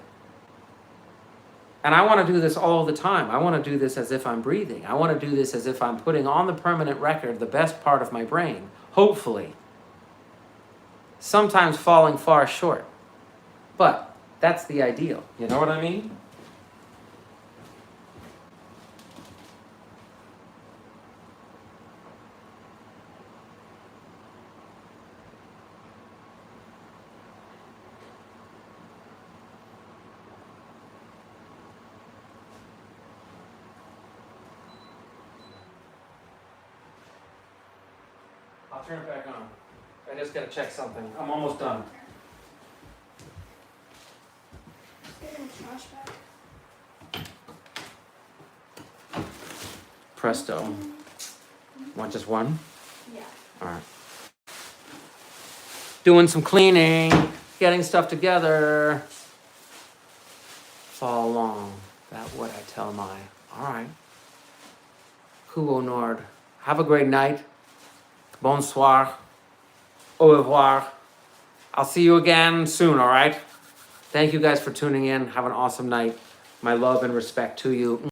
And I want to do this all the time. I want to do this as if I'm breathing. I want to do this as if I'm putting on the permanent record the best part of my brain, hopefully. Sometimes falling far short. But that's the ideal. You know what I mean? I'll turn it back on. I just gotta check something. I'm almost done. Presto. Want just one? Yeah. All right. Doing some cleaning, getting stuff together. Follow along. That what I tell my. All right. Hugo Nord. Have a great night. Bonsoir. Au revoir. I'll see you again soon, all right? Thank you guys for tuning in. Have an awesome night. My love and respect to you.